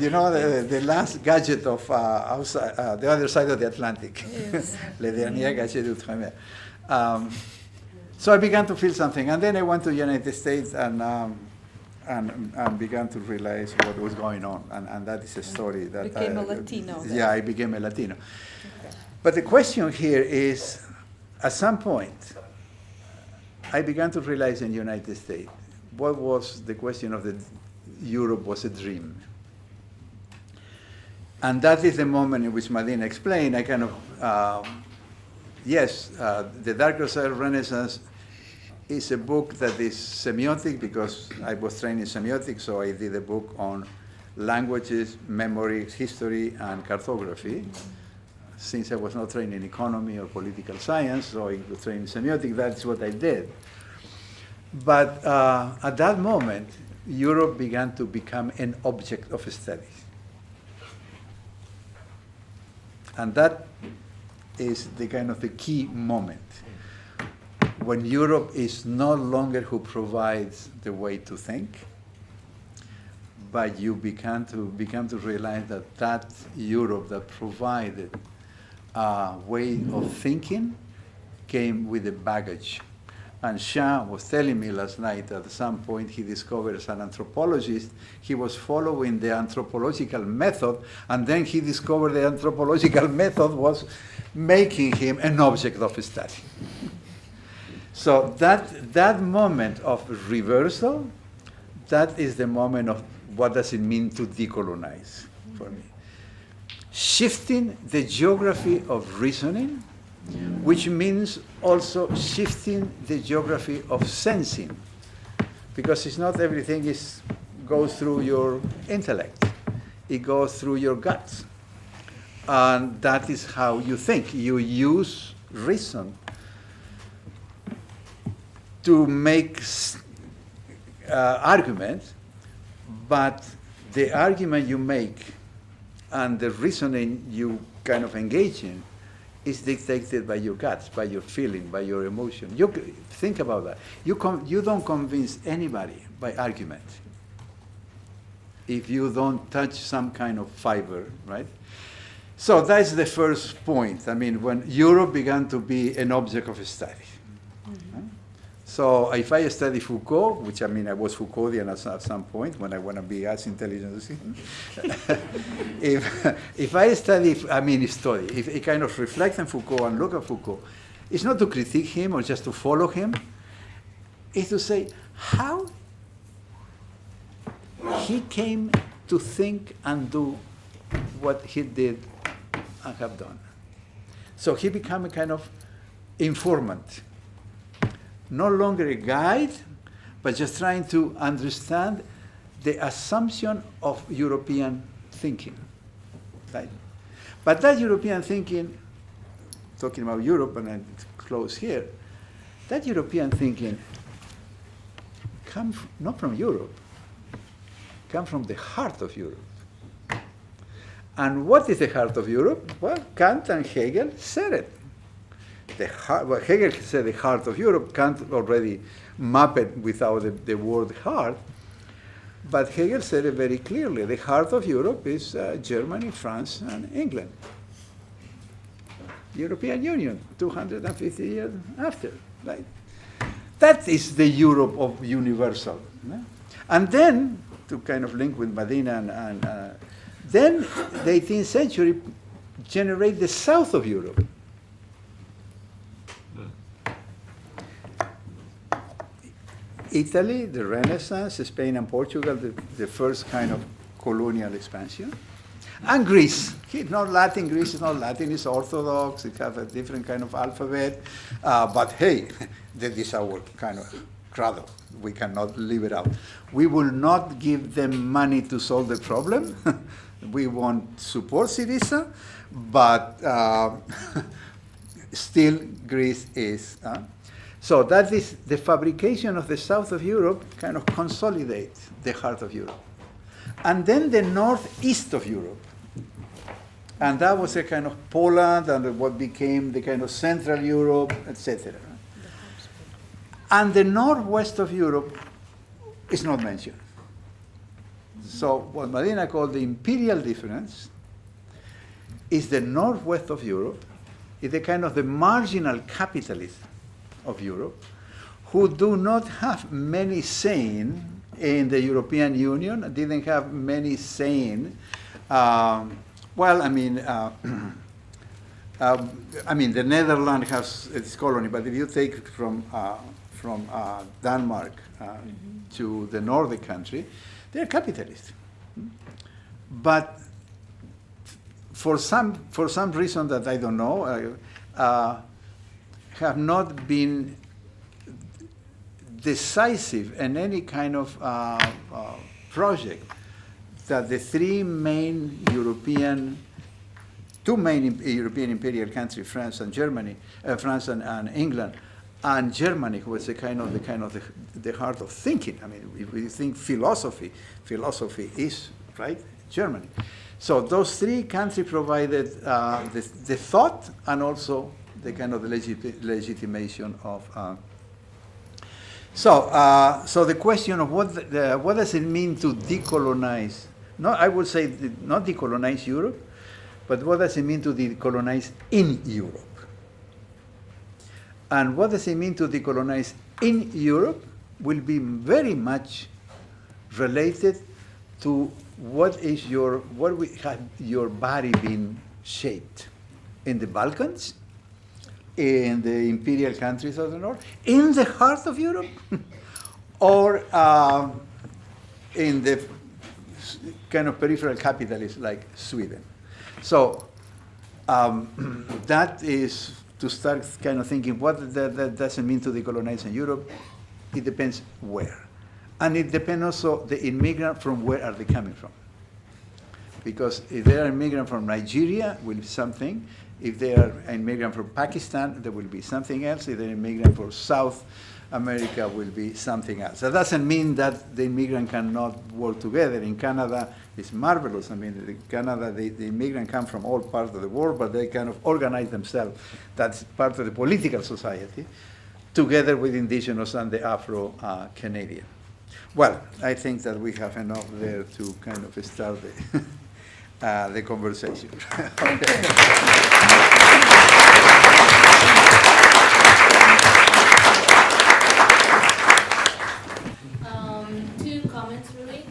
You know, the last gadget of outside, the other side of the Atlantic. Yes. Le dernier gadget d'outre-mer. So I began to feel something, and then I went to the United States and began to realize what was going on, and that is a story that became a Latino. Yeah, I became a Latino. Okay. But the question here is, at some point, I began to realize in the United States, what was the question of Europe was a dream. And that is the moment in which Madina explained, I kind of, yes, The Darker Side of Renaissance is a book that is semiotic, because I was trained in semiotics, so I did a book on languages, memory, history, and cartography. Since I was not trained in economy or political science, so I was trained in semiotics, that's what I did. But at that moment, Europe began to become an object of study. And that is the kind of the key moment, when Europe is no longer who provides the way to think, but you become to realize that Europe that provided a way of thinking came with a baggage. And Jean was telling me last night that at some point he discovered, as an anthropologist, he was following the anthropological method, and then he discovered the anthropological method was making him an object of study. So that moment of reversal, that is the moment of what does it mean to decolonize for me. Shifting the geography of reasoning, which means also shifting the geography of sensing, because it's not everything goes through your intellect, it goes through your guts, and that is how you think. You use reason to make arguments, but the argument you make and the reasoning you kind of engage in is dictated by your guts, by your feeling, by your emotion. You think about that. You don't convince anybody by argument if you don't touch some kind of fiber, right? So that's the first point. I mean, when Europe began to be an object of study. Mm-hmm. So if I study Foucault, which I mean I was Foucauldian at some point when I want to be as intelligent as him, if I study, if I kind of reflect on Foucault and look at Foucault, it's not to critique him or just to follow him, it's to say how he came to think and do what he did and have done. So he became a kind of informant. No longer a guide, but just trying to understand the assumption of European thinking. Right? But that European thinking, talking about Europe, and I close here, that European thinking comes not from Europe, comes from the heart of Europe. And what is the heart of Europe? Well, Kant and Hegel said it. Well, Hegel said the heart of Europe. Kant already mapped it without the word heart. But Hegel said it very clearly. The heart of Europe is Germany, France, and England. European Union, 250 years after, right? That is the Europe of universal. Yeah? And then, to kind of link with Medina, then the 18th century generate the south of Europe. Italy, the Renaissance, Spain and Portugal, the first kind of colonial expansion. And Greece. It's not Latin. Greece is not Latin. It's Orthodox. It has a different kind of alphabet. But hey, this is our kind of credo. We cannot leave it out. We will not give them money to solve the problem. We won't support Syriza, but still Greece is. So that is the fabrication of the south of Europe kind of consolidates the heart of Europe. And then the northeast of Europe. And that was a kind of Poland and what became the kind of Central Europe, etc. And the northwest of Europe is not mentioned. So what Medina called the imperial difference is the northwest of Europe, is the kind of the marginal capitalists of Europe, who do not have many saying in the European Union, didn't have many saying. Well, I mean, the Netherlands has its colony, but if you take from Denmark to the Nordic country, they're capitalists. But for some reason that I don't know, have not been decisive in any kind of project that the two main European imperial countries, France and Germany, France and England, and Germany, who was the heart of thinking. I mean, if we think philosophy is right Germany. So those three countries provided the thought and also the kind of legitimation of. So the question of what does it mean to decolonize? No, I would say not decolonize Europe, but what does it mean to decolonize in Europe? And what does it mean to decolonize in Europe will be very much related to what have your body been shaped in the Balkans, in the imperial countries of the north, in the heart of Europe, or in the kind of peripheral capitalists like Sweden. So that is to start kind of thinking what that doesn't mean to decolonize in Europe. It depends where. And it depends also the immigrant from where are they coming from. Because if they are immigrant from Nigeria, will be something. If they are immigrant from Pakistan, there will be something else. If they're immigrant from South America, will be something else. That doesn't mean that the immigrant cannot work together. In Canada, it's marvelous. I mean, in Canada, the immigrant come from all parts of the world, but they kind of organize themselves. That's part of the political society, together with indigenous and the Afro-Canadian. Well, I think that we have enough there to kind of start the conversation. Two comments, really.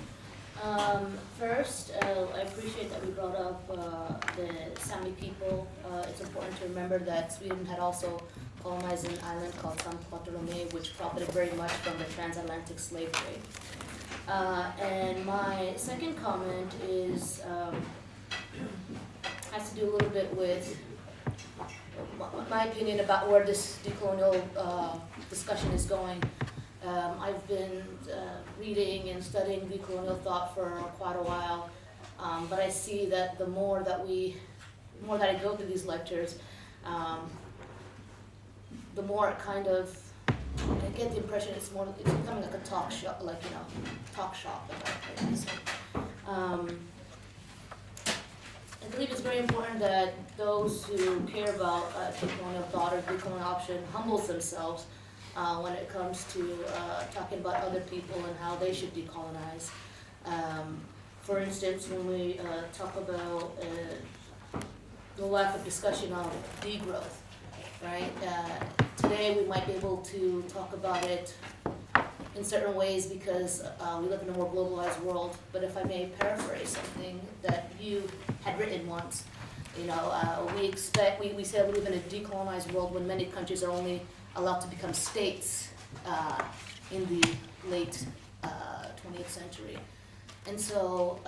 First, I appreciate that we brought up the Sami people. It's important to remember that Sweden had also colonized an island called San Bartolomé, which profited very much from the transatlantic slave trade. And my second comment is has to do a little bit with my opinion about where this decolonial discussion is going. I've been reading and studying decolonial thought for quite a while, but I see that the more that I go through these lectures, the more it kind of, I get the impression it's becoming like a talk shop, talk shop. very important that those who care about decolonial thought or decolonial option humbles themselves when it comes to talking about other people and how they should decolonize. For instance, when we talk about the lack of discussion of degrowth, right? Today we might be able to talk about it in certain ways because we live in a more globalized world. But if I may paraphrase something that you had written once, you know, we say we live in a decolonized world when many countries are only allowed to become states in the late 20th century. And so,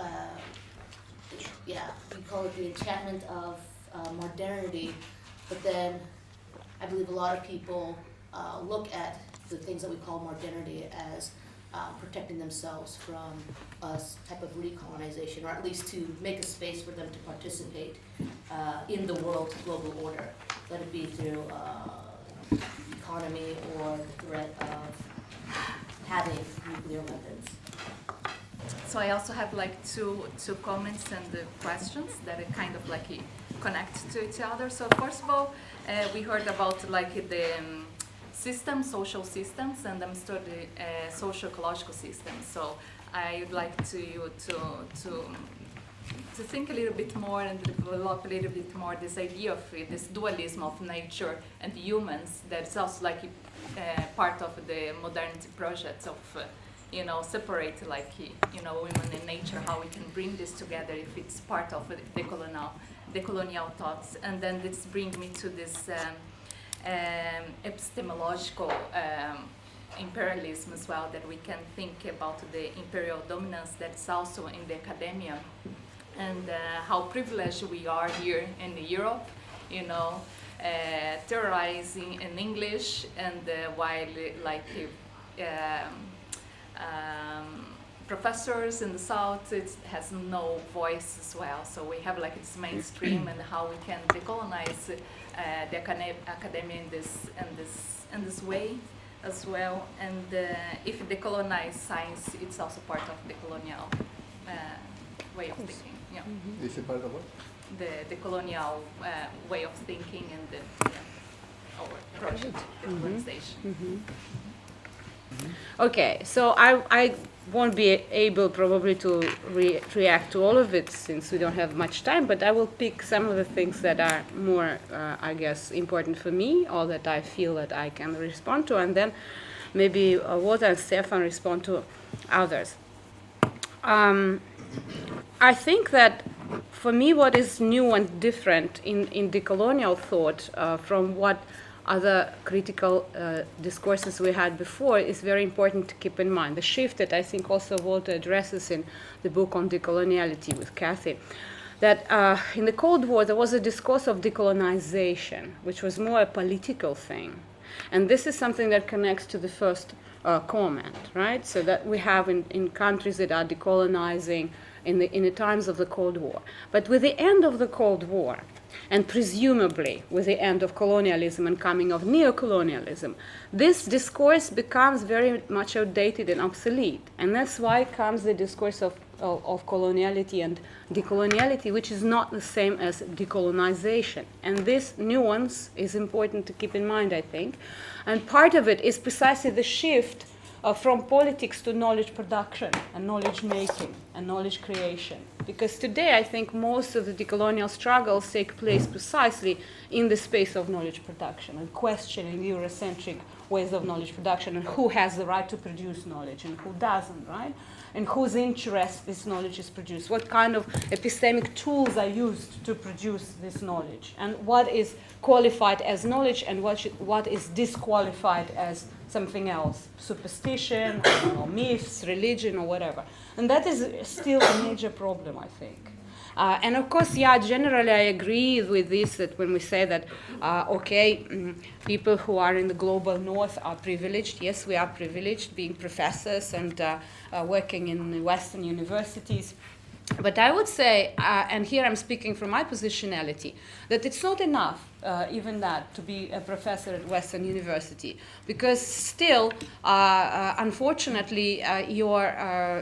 yeah, we call it the enchantment of modernity, but then I believe a lot of people look at the things that we call modernity as protecting themselves from a type of recolonization, or at least to make a space for them to participate in the world global order, let it be through economy or the threat of having nuclear weapons. So I also have like two comments and questions that are kind of like connect to each other. So first of all, we heard about like the social systems, and I'm studying socio-ecological systems. So I would like to think a little bit more and develop a little bit more this idea of this dualism of nature and humans. That's also like part of the modernity project of separate like women and nature, how we can bring this together if it's part of the colonial thoughts. And then this brings me to this epistemological imperialism as well, that we can think about the imperial dominance that's also in the academia, and how privileged we are here in Europe, terrorizing in English, and while professors in the South, it has no voice as well. So we have like this mainstream and how we can decolonize the academia in this way as well. And if decolonize science, it's also part of the colonial way of thinking. Yeah. Is it part of what? The colonial way of thinking and our project decolonization. Okay, so I won't be able probably to react to all of it since we don't have much time, but I will pick some of the things that are more, I guess, important for me, or that I feel that I can respond to, and then maybe Walter and Stefan respond to others. I think that for me what is new and different in decolonial thought from what other critical discourses we had before is very important to keep in mind. The shift that I think also Walter addresses in the book on decoloniality with Kathy, that in the Cold War there was a discourse of decolonization, which was more a political thing. And this is something that connects to the first comment, right? So that we have in countries that are decolonizing in the times of the Cold War. But with the end of the Cold War, and presumably with the end of colonialism and coming of neocolonialism, this discourse becomes very much outdated and obsolete. And that's why comes the discourse of coloniality and decoloniality, which is not the same as decolonization. And this nuance is important to keep in mind, I think. And part of it is precisely the shift from politics to knowledge production and knowledge making and knowledge creation. Because today I think most of the decolonial struggles take place precisely in the space of knowledge production and questioning Eurocentric ways of knowledge production and who has the right to produce knowledge and who doesn't, right? And whose interest this knowledge is produced. What kind of epistemic tools are used to produce this knowledge? And what is qualified as knowledge and what is disqualified as something else, superstition, or myths, religion, or whatever. And that is still a major problem, I think. And of course, generally I agree with this, that when we say that, people who are in the global north are privileged. Yes, we are privileged, being professors and working in Western universities. But I would say, and here I'm speaking from my positionality, that it's not enough, even that, to be a professor at Western University, because still, unfortunately, your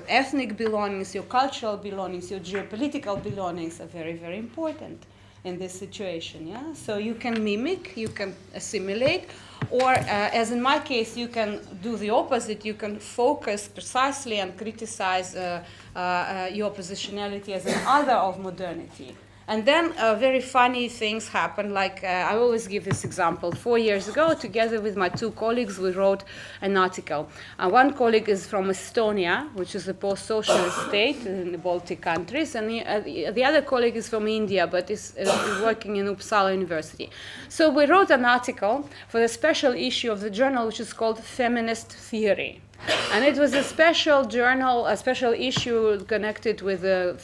ethnic belongings, your cultural belongings, your geopolitical belongings are very, very important in this situation. Yeah, so you can mimic, you can assimilate, or as in my case, you can do the opposite. You can focus precisely and criticize your positionality as an other of modernity. And then very funny things happen. Like I always give this example. 4 years ago, together with my two colleagues, we wrote an article. One colleague is from Estonia, which is a post-socialist state in the Baltic countries, and the other colleague is from India, but is working in Uppsala University. So we wrote an article for the special issue of the journal, which is called Feminist Theory. And it was a special journal, a special issue connected with the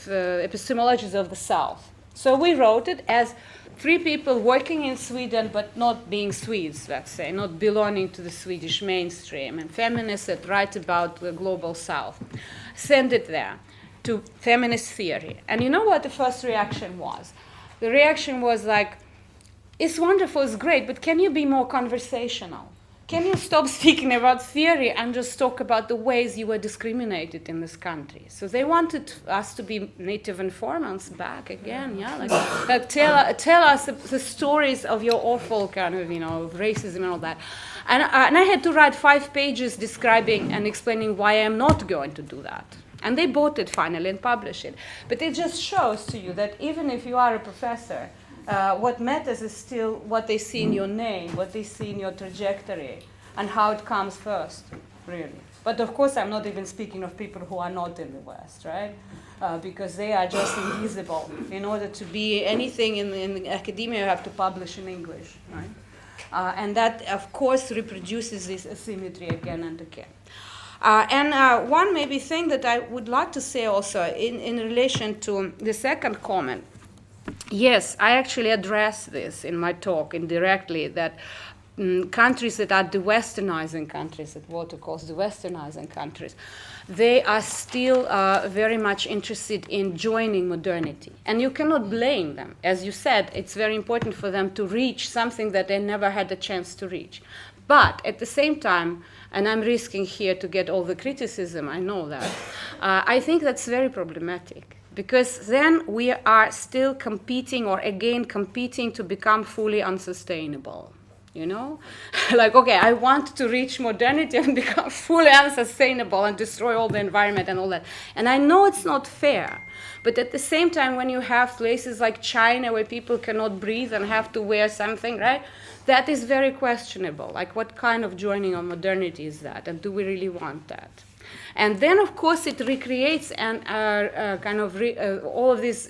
epistemologies of the South. So we wrote it as three people working in Sweden but not being Swedes, let's say, not belonging to the Swedish mainstream, and feminists that write about the global South. Send it there to Feminist Theory. And you know what the first reaction was? The reaction was like, it's wonderful, it's great, but can you be more conversational? Can you stop speaking about theory and just talk about the ways you were discriminated in this country? So they wanted us to be native informants back again, yeah, like tell us the stories of your awful kind of, racism and all that. And I had to write 5 pages describing and explaining why I'm not going to do that. And they bought it finally and published it. But it just shows to you that even if you are a professor, what matters is still what they see in your name, what they see in your trajectory, and how it comes first, really. But of course, I'm not even speaking of people who are not in the West, right? Because they are just invisible. In order to be anything in academia, you have to publish in English, right? And that, of course, reproduces this asymmetry again and again. And one maybe thing that I would like to say also in relation to the second comment. Yes, I actually address this in my talk indirectly, that countries that are de-Westernizing countries, that Walter calls de-Westernizing countries, they are still very much interested in joining modernity. And you cannot blame them. As you said, it's very important for them to reach something that they never had a chance to reach. But at the same time, and I'm risking here to get all the criticism, I know that, I think that's very problematic. Because then we are still competing, or again competing to become fully unsustainable, Like, okay, I want to reach modernity and become fully unsustainable and destroy all the environment and all that. And I know it's not fair. But at the same time, when you have places like China where people cannot breathe and have to wear something, right? That is very questionable. Like, what kind of joining of modernity is that? And do we really want that? And then, of course, it recreates and kind of all of these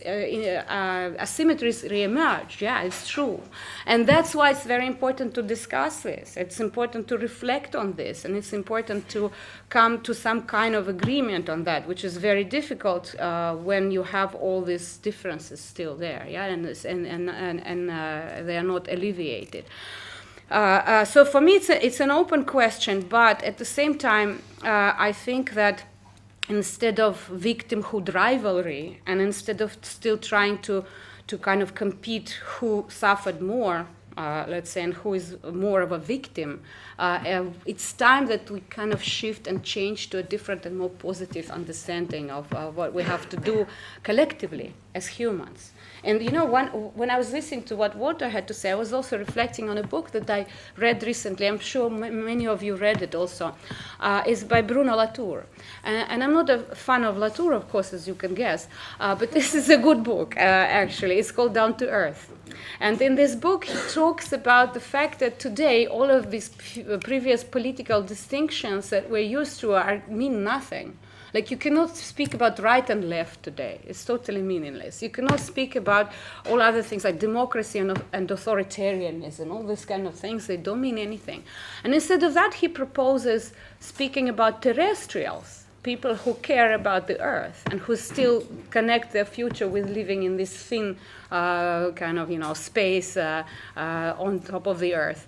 asymmetries re-emerge. Yeah, it's true. And that's why it's very important to discuss this. It's important to reflect on this. And it's important to come to some kind of agreement on that, which is very difficult when you have all these differences still there. Yeah, and they are not alleviated. So for me, it's an open question, but at the same time, I think that instead of victimhood rivalry, and instead of still trying to kind of compete who suffered more, let's say, and who is more of a victim, it's time that we kind of shift and change to a different and more positive understanding of what we have to do collectively as humans. And when I was listening to what Walter had to say, I was also reflecting on a book that I read recently. I'm sure many of you read it also. It's by Bruno Latour. And I'm not a fan of Latour, of course, as you can guess. But this is a good book, actually. It's called Down to Earth. And in this book, he talks about the fact that today all of these previous political distinctions that we're used to mean nothing. Like, you cannot speak about right and left today. It's totally meaningless. You cannot speak about all other things like democracy and authoritarianism, all these kind of things. They don't mean anything. And instead of that, he proposes speaking about terrestrials, people who care about the earth and who still connect their future with living in this thin kind of, space on top of the earth,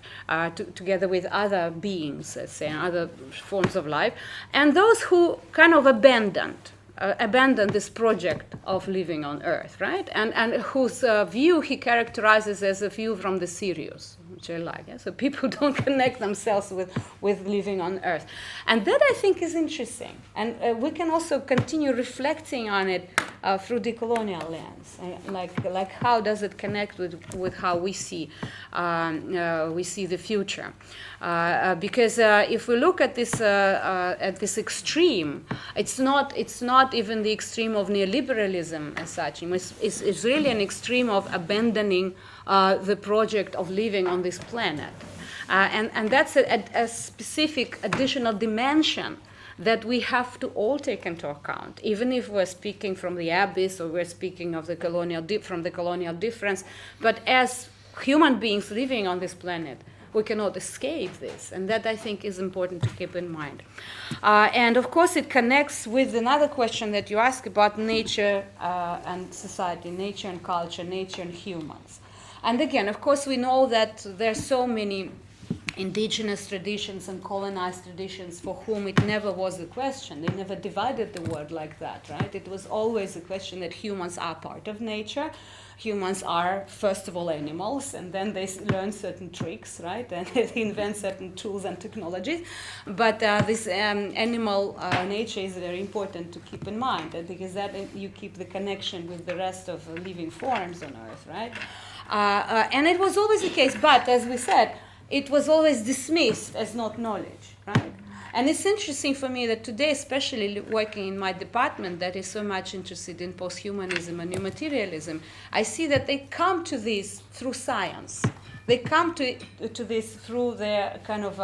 together with other beings, let's say, and other forms of life. And those who kind of abandoned abandon this project of living on Earth, right? And whose view he characterizes as a view from the Sirius, which I like. Yeah? So people don't connect themselves with living on Earth. And that, I think, is interesting. And we can also continue reflecting on it through decolonial lens. Like how does it connect with how we see the future? Because if we look at this extreme, it's not even the extreme of neoliberalism as such. It's really an extreme of abandoning the project of living on this planet, and that's a specific additional dimension that we have to all take into account, even if we're speaking from the abyss or we're speaking of the from the colonial difference. But as human beings living on this planet, we cannot escape this, and that, I think, is important to keep in mind. And of course, it connects with another question that you ask about nature and society, nature and culture, nature and humans. And again, of course, we know that there are so many indigenous traditions and colonized traditions for whom it never was a question. They never divided the world like that, right? It was always a question that humans are part of nature. Humans are, first of all, animals, and then they learn certain tricks, right? And they invent certain tools and technologies. But this animal nature is very important to keep in mind, because that you keep the connection with the rest of living forms on Earth, right? And it was always the case, but as we said, it was always dismissed as not knowledge, right? And it's interesting for me that today, especially working in my department that is so much interested in posthumanism and new materialism, I see that they come to this through science. They come to this through their kind of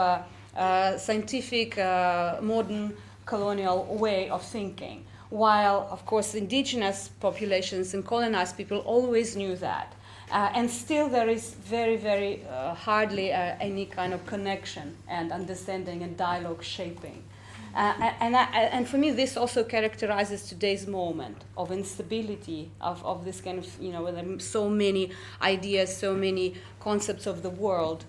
scientific, modern, colonial way of thinking. While, of course, indigenous populations and colonized people always knew that. And still there is very, very hardly any kind of connection and understanding and dialogue shaping. And for me, this also characterizes today's moment of instability, of this kind of, where there are so many ideas, so many concepts of the world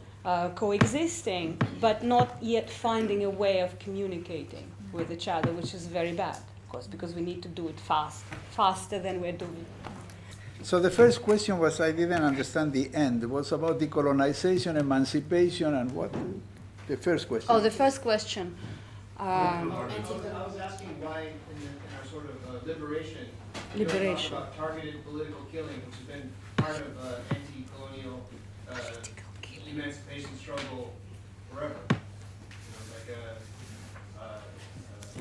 coexisting, but not yet finding a way of communicating with each other, which is very bad, of course, because we need to do it faster than we're doing. So the first question was, I didn't understand the end. It was about decolonization, emancipation, and what? The first question. Oh, the first question. I was asking why in our sort of liberation, you don't talk about targeted political killing, which has been part of anti-colonial emancipation struggle forever.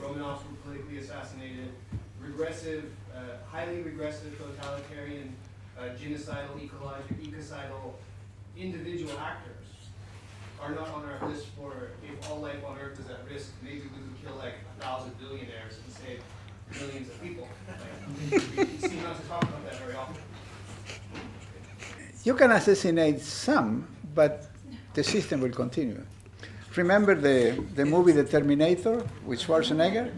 Romanovs were politically assassinated, highly regressive, totalitarian, genocidal, ecocidal individual actors are not on our list for, if all life on Earth is at risk, maybe we would kill like 1,000 billionaires and save millions of people. We seem not to talk about that very often. You can assassinate some, but the system will continue. Remember the movie The Terminator with Schwarzenegger?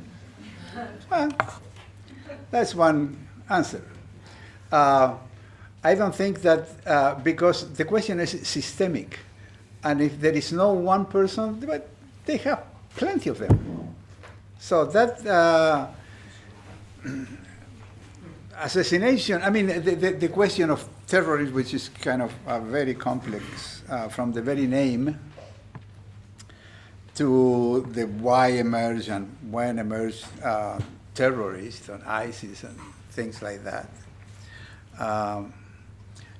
Well, that's one answer. I don't think that, because the question is systemic, and if there is no one person, but they have plenty of them. So that assassination, I mean, the question of terrorism, which is kind of very complex from the very name to the why emerge and when emerge terrorists and ISIS and things like that.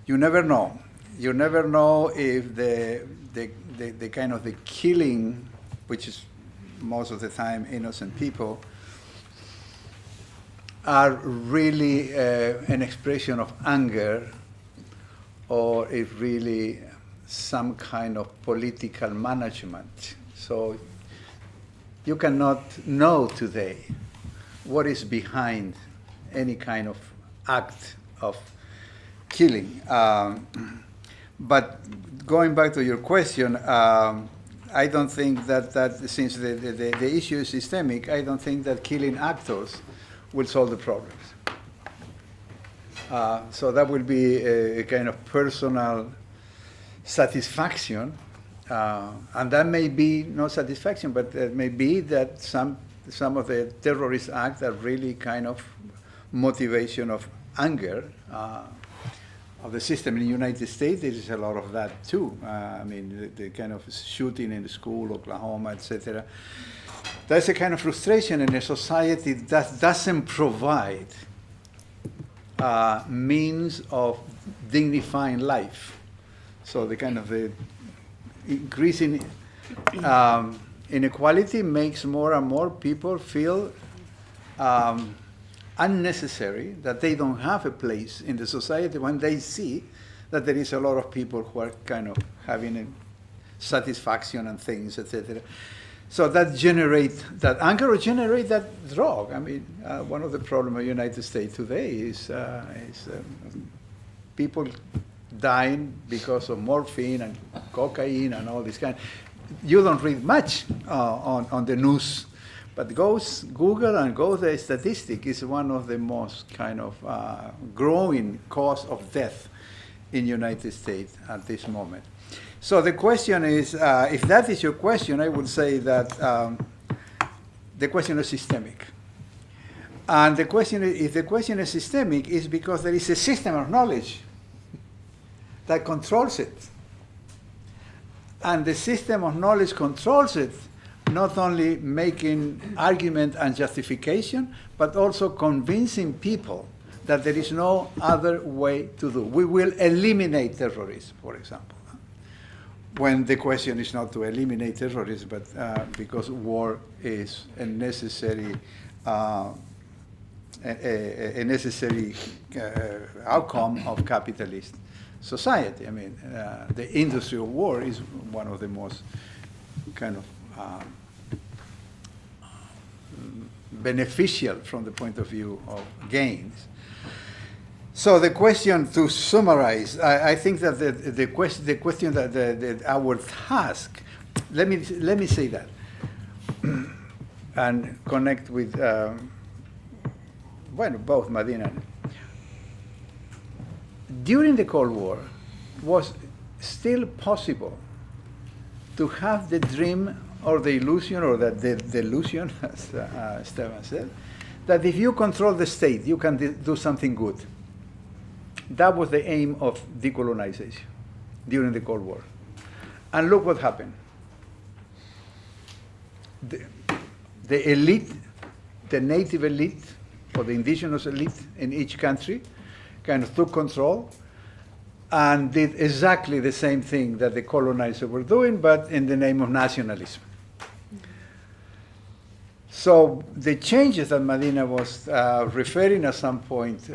You never know. You never know if the kind of the killing, which is most of the time innocent people, are really an expression of anger, or if really some kind of political management. So you cannot know today what is behind any kind of act of killing. But going back to your question, I don't think that since the issue is systemic, I don't think that killing actors will solve the problems. So that will be a kind of personal satisfaction, and that may be no satisfaction, but it may be that some some of the terrorist acts are really kind of motivation of anger of the system. In the United States, there is a lot of that too. I mean, the kind of shooting in the school, Oklahoma, etc. That's a kind of frustration in a society that doesn't provide means of dignifying life. So the kind of the increasing inequality makes more and more people feel unnecessary, that they don't have a place in the society when they see that there is a lot of people who are kind of having a satisfaction and things, etc. So that generate that anger or generate that drug. I mean, one of the problems of the United States today is people dying because of morphine and cocaine and all this kind. You don't read much on the news. But Google and go the statistic is one of the most kind of growing cause of death in the United States at this moment. So the question is, if that is your question, I would say that the question is systemic. And the question is, if the question is systemic, is because there is a system of knowledge that controls it. And the system of knowledge controls it, not only making argument and justification, but also convincing people that there is no other way to do. We will eliminate terrorism, for example, when the question is not to eliminate terrorism, but because war is a necessary outcome of capitalist society. I mean, the industry of war is one of the most kind of beneficial from the point of view of gains. So the question, to summarize, I think that the question that our task, let me say that, and connect with, both Medina. During the Cold War, was still possible to have the dream or the illusion, or the delusion, as Stefan said, that if you control the state, you can do something good. That was the aim of decolonization during the Cold War. And look what happened. The elite, the native elite, or the indigenous elite in each country, kind of took control and did exactly the same thing that the colonizers were doing, but in the name of nationalism. So the changes that Medina was referring at some point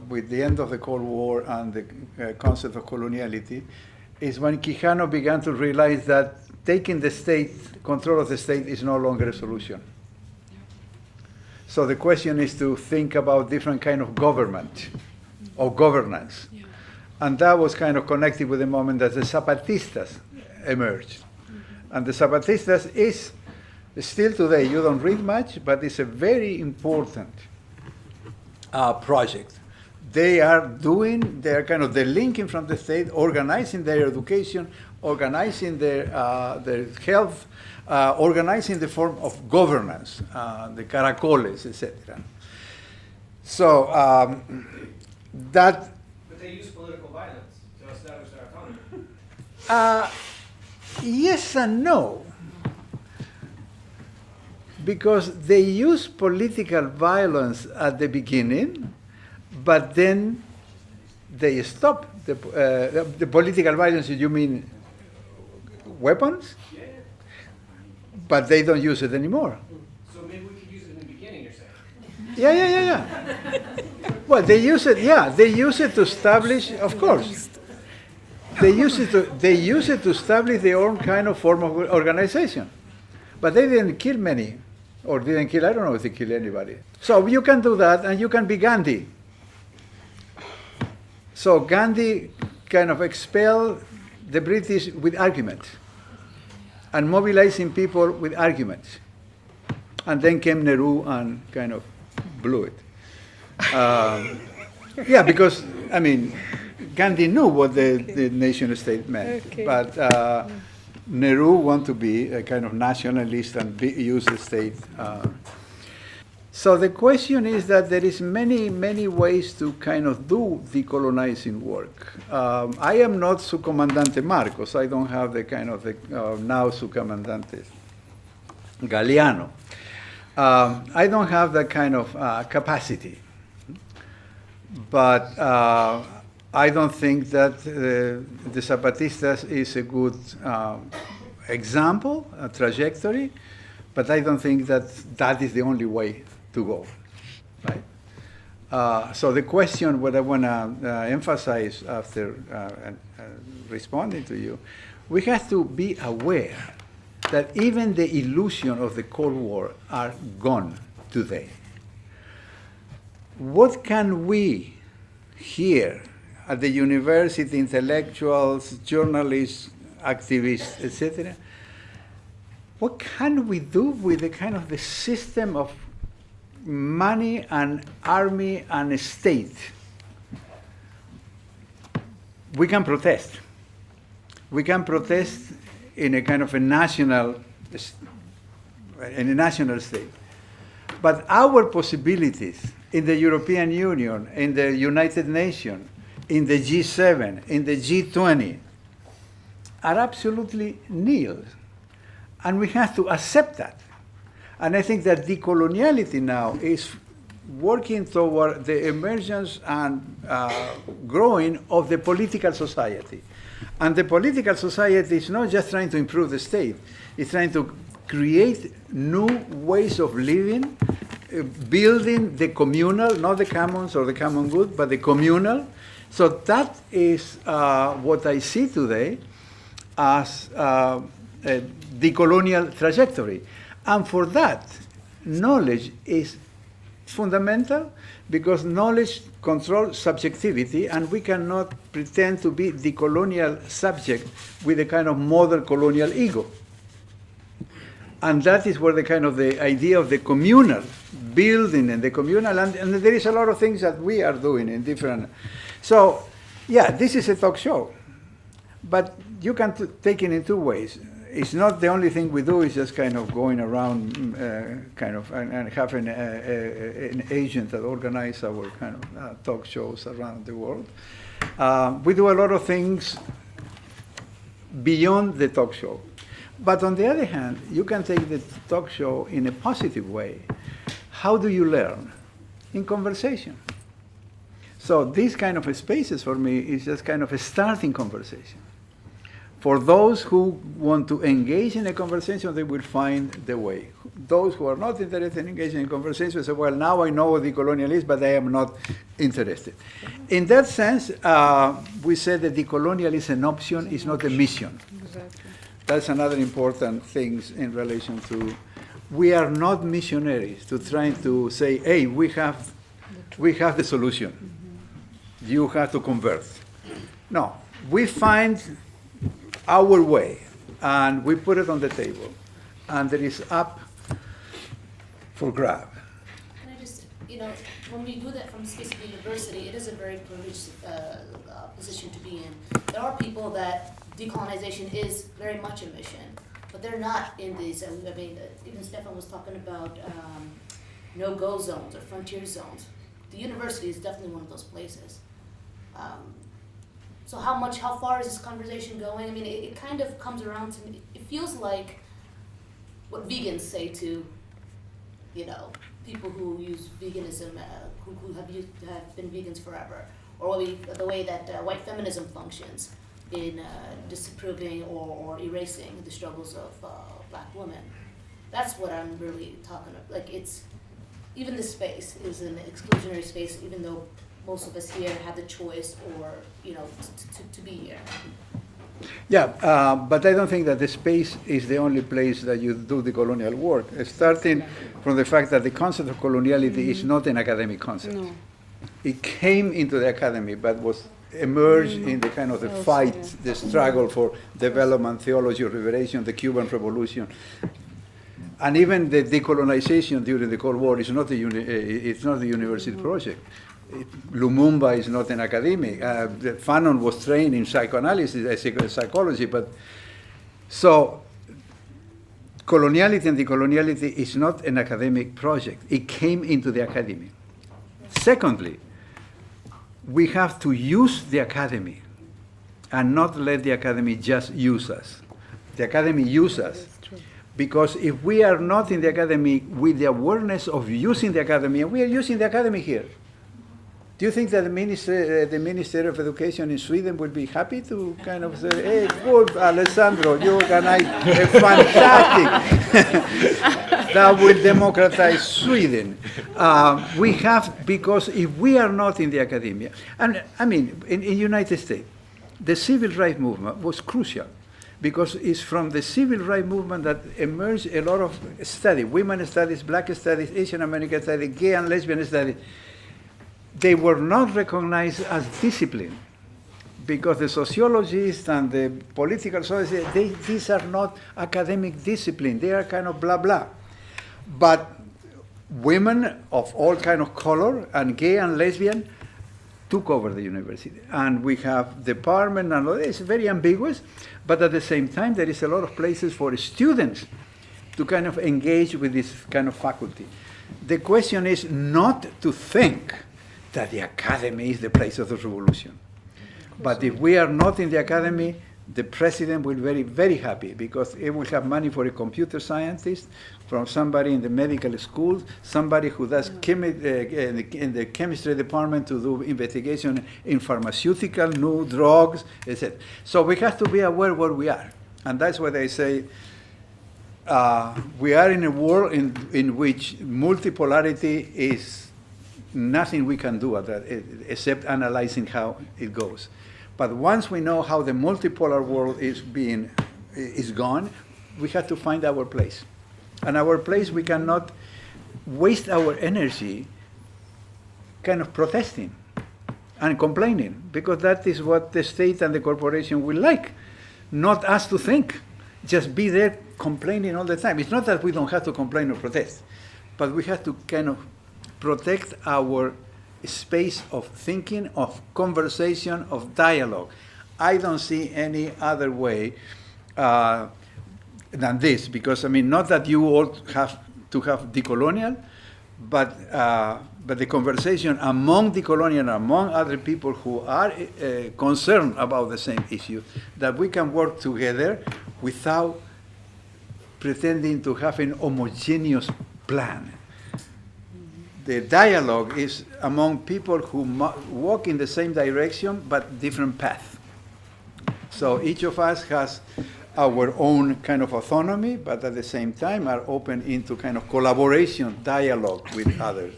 with the end of the Cold War and the concept of coloniality is when Quijano began to realize that taking the state, control of the state, is no longer a solution. So the question is to think about different kind of government or governance. Yeah. And that was kind of connected with the moment that the Zapatistas emerged. And the Zapatistas is still today, you don't read much, but it's a very important project. They are kind of the linking from the state, organizing their education, organizing their health, organizing the form of governance, the caracoles, etc. So that. But they use political violence to establish their autonomy. Yes and no. Because they use political violence at the beginning, but then they stop the political violence. You mean weapons? Yeah. But they don't use it anymore. So maybe we could use it in the beginning, you're saying? Yeah. Well, they use it. Yeah, they use it to establish. Of course, they use it to establish their own kind of form of organization. But they didn't kill many. Or didn't kill, I don't know if they killed anybody. So you can do that, and you can be Gandhi. So Gandhi kind of expelled the British with arguments, and mobilizing people with arguments. And then came Nehru and kind of blew it. Yeah, because, I mean, Gandhi knew what the nation state meant. Okay. But Nehru want to be a kind of nationalist and use the state. So the question is that there is many ways to kind of do decolonizing work. I am not su comandante Marcos. I don't have the kind of now su comandante Galeano. I don't have that kind of capacity. But I don't think that the Zapatistas is a good example, a trajectory, but I don't think that that is the only way to go, right? So the question, what I want to emphasize after responding to you, we have to be aware that even the illusion of the Cold War are gone today. What can we here at the university, intellectuals, journalists, activists, etc., what can we do with the kind of the system of money and army and state? We can protest. We can protest in a kind of a national state. But our possibilities in the European Union, in the United Nations, in the G7, in the G20, are absolutely nil. And we have to accept that. And I think that decoloniality now is working toward the emergence and growing of the political society. And the political society is not just trying to improve the state, it's trying to create new ways of living, building the communal, not the commons or the common good, but the communal. So that is what I see today as a decolonial trajectory. And for that, knowledge is fundamental, because knowledge controls subjectivity, and we cannot pretend to be decolonial subject with a kind of modern colonial ego. And that is where the kind of the idea of the communal building and the communal, and there is a lot of things that we are doing in different. So, yeah, this is a talk show, but you can take it in two ways. It's not the only thing we do is just kind of going around and having an agent that organizes our kind of talk shows around the world. We do a lot of things beyond the talk show. But on the other hand, you can take the talk show in a positive way. How do you learn? In conversation. So these kind of spaces for me is just kind of a starting conversation. For those who want to engage in a conversation, they will find the way. Those who are not interested in engaging in conversation say, well, now I know what decolonial is, but I am not interested. In that sense, we said that decolonial is an option, it's not a mission. Exactly. That's another important thing in relation to, we are not missionaries to trying to say, hey, we have the solution. Mm-hmm. You have to convert. No, we find our way, and we put it on the table, and it is up for grab. Can I just, when we do that from the space of university, it is a very privileged position to be in. There are people that decolonization is very much a mission, but they're not in these, even Stefan was talking about no-go zones or frontier zones. The university is definitely one of those places. So how far is this conversation going? I mean, it kind of comes around to me. It feels like what vegans say to, people who use veganism, who have been vegans forever, or the way that white feminism functions in disapproving or erasing the struggles of black women. That's what I'm really talking about. Like, it's, even this space is an exclusionary space, even though most of us here have the choice or, to be here. Yeah, but I don't think that the space is the only place that you do the colonial work, starting from the fact that the concept of coloniality is not an academic concept. No. It came into the academy, but was emerged in the kind of the fight, the struggle for development, theology of liberation, the Cuban Revolution. And even the decolonization during the Cold War is not it's not a university project. Lumumba is not an academic. Fanon was trained in psychoanalysis, psychology, but So coloniality and decoloniality is not an academic project. It came into the academy. Secondly, we have to use the academy and not let the academy just use us. The academy uses us. Because if we are not in the academy with the awareness of using the academy, and we are using the academy here, do you think that the Minister of Education in Sweden would be happy to kind of say, hey, good, Alessandro, you organize a fantastic, that will democratize Sweden. We have, because if we are not in the academia, and I mean, in the United States, the civil rights movement was crucial, because it's from the civil rights movement that emerged a lot of study, women studies, black studies, Asian American studies, gay and lesbian studies. They were not recognized as discipline, because the sociologists and the political scientists, these are not academic discipline, they are kind of blah blah. But women of all kind of color and gay and lesbian took over the university. And we have department and all, it's very ambiguous, but at the same time there is a lot of places for students to kind of engage with this kind of faculty. The question is not to think that the academy is the place of the revolution. But if we are not in the academy, the president will be very, very happy, because it will have money for a computer scientist, from somebody in the medical school, somebody who does in the chemistry department to do investigation in pharmaceutical, new drugs, etc. So we have to be aware where we are. And that's why they say we are in a world in which multipolarity is nothing we can do except analyzing how it goes. But once we know how the multipolar world is gone, we have to find our place. And our place, we cannot waste our energy kind of protesting and complaining, because that is what the state and the corporation will like, not us to think, just be there complaining all the time. It's not that we don't have to complain or protest, but we have to kind of protect our space of thinking, of conversation, of dialogue. I don't see any other way than this, because I mean, not that you all have to have decolonial, but the conversation among decolonial and among other people who are concerned about the same issue, that we can work together without pretending to have an homogeneous plan. The dialogue is among people who walk in the same direction but different path. So each of us has our own kind of autonomy, but at the same time are open into kind of collaboration, dialogue with others.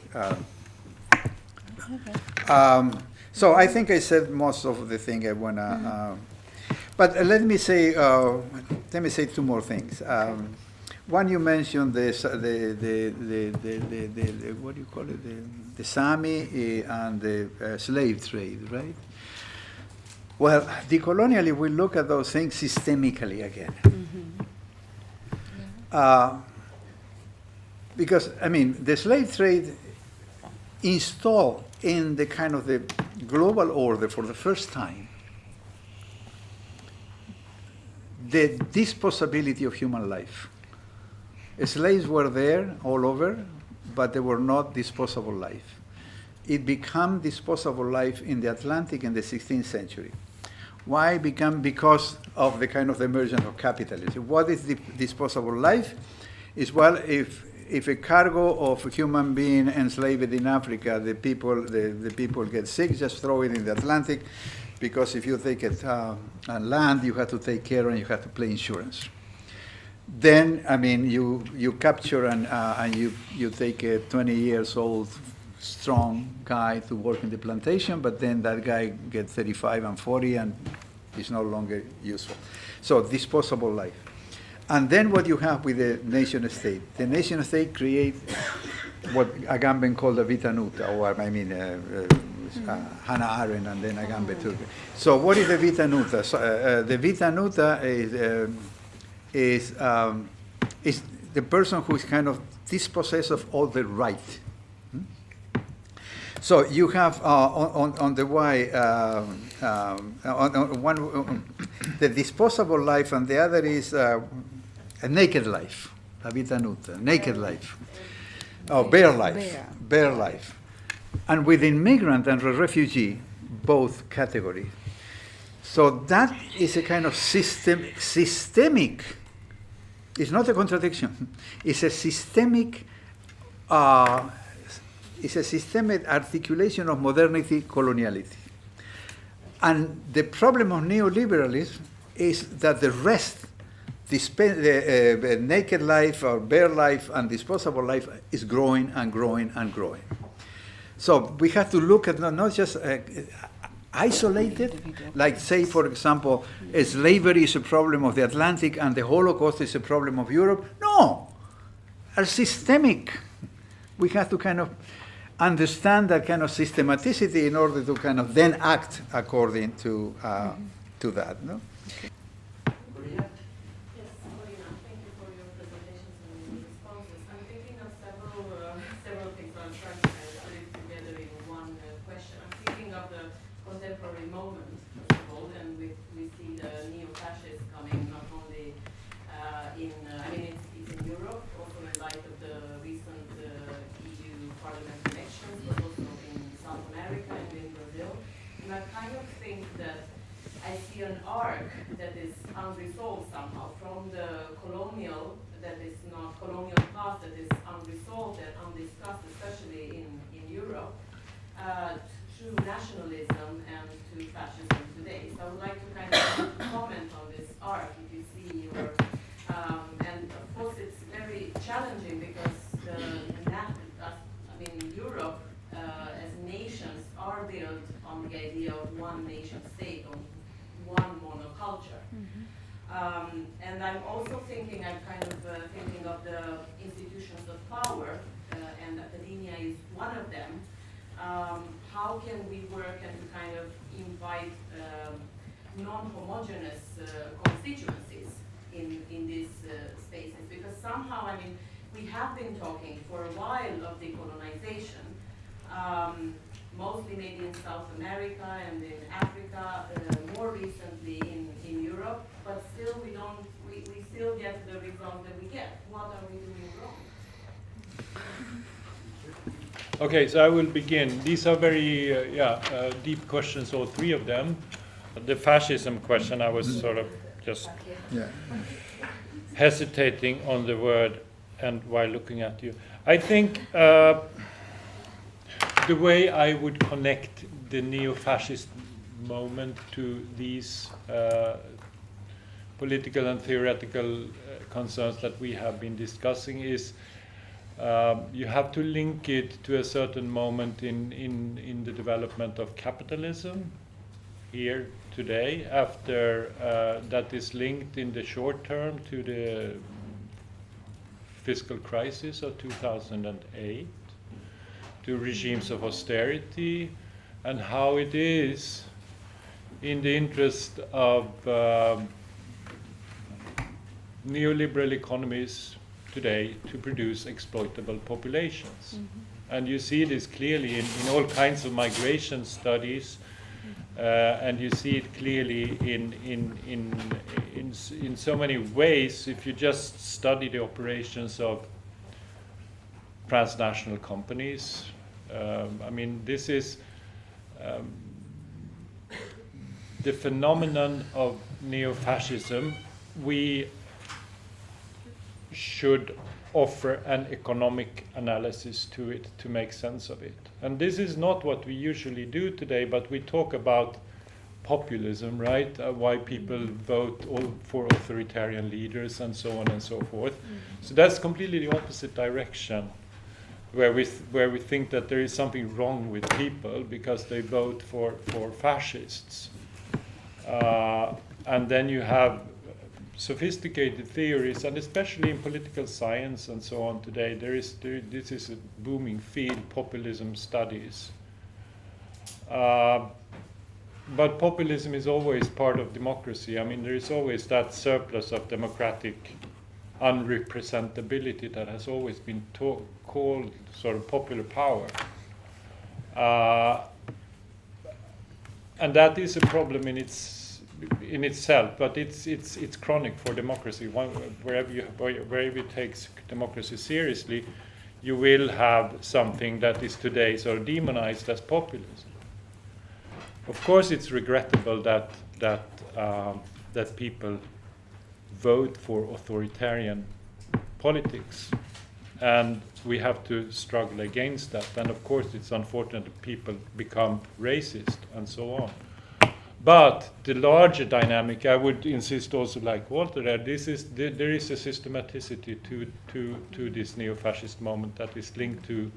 So I think I said most of the thing I wanna. But let me say two more things. One, you mentioned the what do you call it? The Sami and the slave trade, right? Well, decolonially, we look at those things systemically again. Because, I mean, the slave trade installed in the kind of the global order for the first time the disposability of human life. Slaves were there all over, but they were not disposable life. It became disposable life in the Atlantic in the 16th century. Why become? Because of the kind of the emergence of capitalism. What is the disposable life? Is, well, if a cargo of a human being enslaved in Africa, the people get sick, just throw it in the Atlantic, because if you take it on land, you have to take care and you have to pay insurance. Then, I mean, you capture and you take a 20 years old strong guy to work in the plantation, but then that guy gets 35 and 40 and is no longer useful. So disposable life. And then what you have with the nation state. The nation state creates what Agamben called the Vita Nuta, or I mean Hannah Arendt and then Agamben Turk. So what is the Vita Nuta? So, the Vita Nuta is the person who is kind of dispossessed of all the right. So you have on the Y, on one, the disposable life, and the other is a naked life, la vita nuda, naked life. Oh, bare life, bare life. And within migrant and refugee, both categories. So that is a kind of systemic, it's not a contradiction, it's a systemic articulation of modernity, coloniality. And the problem of neoliberalism is that the rest, the naked life or bare life and disposable life is growing and growing and growing. So we have to look at not just isolated, like say, for example, slavery is a problem of the Atlantic and the Holocaust is a problem of Europe. No, are systemic. We have to kind of understand that kind of systematicity in order to kind of then act according to that. No? Yes, Corina, thank you for your presentations and responses. I'm thinking of several things. I'm trying to put it together in one question. I'm thinking of the contemporary moment, first of all, and we see the neo-fascists coming not only it's in Europe, also in light of the recent EU Parliament elections, but also in South America and in Brazil. And I kind of think that I see an arc that is unresolved somehow from the colonial, that is not colonial past, that is unresolved and undiscussed, especially in Europe, to nationalism and to fascism today. So I would like to kind of comment on this arc, if you see your, and of course it's very challenging because Europe as nations are built on the idea of one nation state, on one monoculture. And I'm also thinking, thinking of the institutions of power, and academia is one of them. How can we work and to kind of invite non-homogeneous constituencies in these spaces? Because somehow, we have been talking for a while of decolonization, mostly maybe in South America and in Africa, more recently in Europe, but still we still get the result that we get. What are we doing wrong? Okay, so I will begin. These are very deep questions, all three of them. The fascism question, I was sort of just hesitating on the word and while looking at you. I think the way I would connect the neo-fascist moment to these political and theoretical concerns that we have been discussing is you have to link it to a certain moment in the development of capitalism here today, after that is linked in the short term to the fiscal crisis of 2008, to regimes of austerity, and how it is in the interest of neoliberal economies today to produce exploitable populations. And you see this clearly in all kinds of migration studies, and you see it clearly in so many ways if you just study the operations of transnational companies. This is the phenomenon of neo-fascism. We should offer an economic analysis to it to make sense of it. And this is not what we usually do today, but we talk about populism, right? Why people vote for authoritarian leaders and so on and so forth. So that's completely the opposite direction, where we think that there is something wrong with people because they vote for fascists. And then you have sophisticated theories, and especially in political science and so on today, this is a booming field, populism studies. But populism is always part of democracy. There is always that surplus of democratic unrepresentability that has always been called sort of popular power. And that is a problem in itself, but it's chronic for democracy. Wherever you take democracy seriously, you will have something that is today sort of demonized as populism. Of course, it's regrettable that people vote for authoritarian politics, and we have to struggle against that. And of course, it's unfortunate that people become racist and so on. But the larger dynamic, I would insist also, like Walter, that there is a systematicity to this neo-fascist moment that is linked to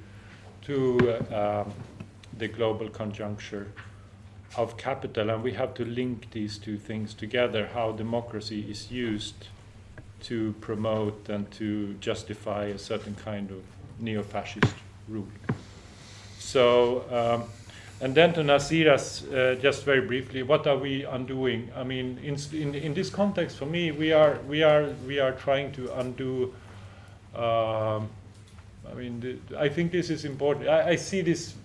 the global conjuncture of capital, and we have to link these two things together, how democracy is used to promote and to justify a certain kind of neo-fascist rule. So, and then to Nasira's, just very briefly, what are we undoing? I mean, in this context, for me, we are trying to undo. I think this is important. I see this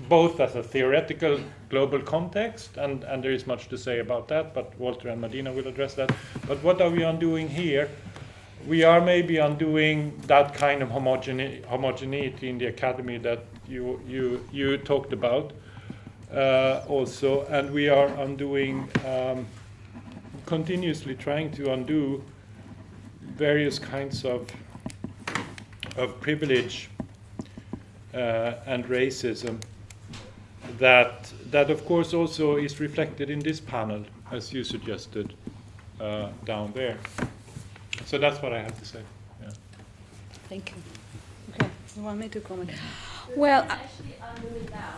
both as a theoretical global context, and there is much to say about that, but Walter and Medina will address that. But what are we undoing here? We are maybe undoing that kind of homogeneity in the academy that you talked about also, and we are undoing, continuously trying to undo various kinds of privilege and racism that of course also is reflected in this panel, as you suggested, down there. So that's what I have to say. Yeah. Thank you. Okay, you want me to comment? You Well, can actually undo it now,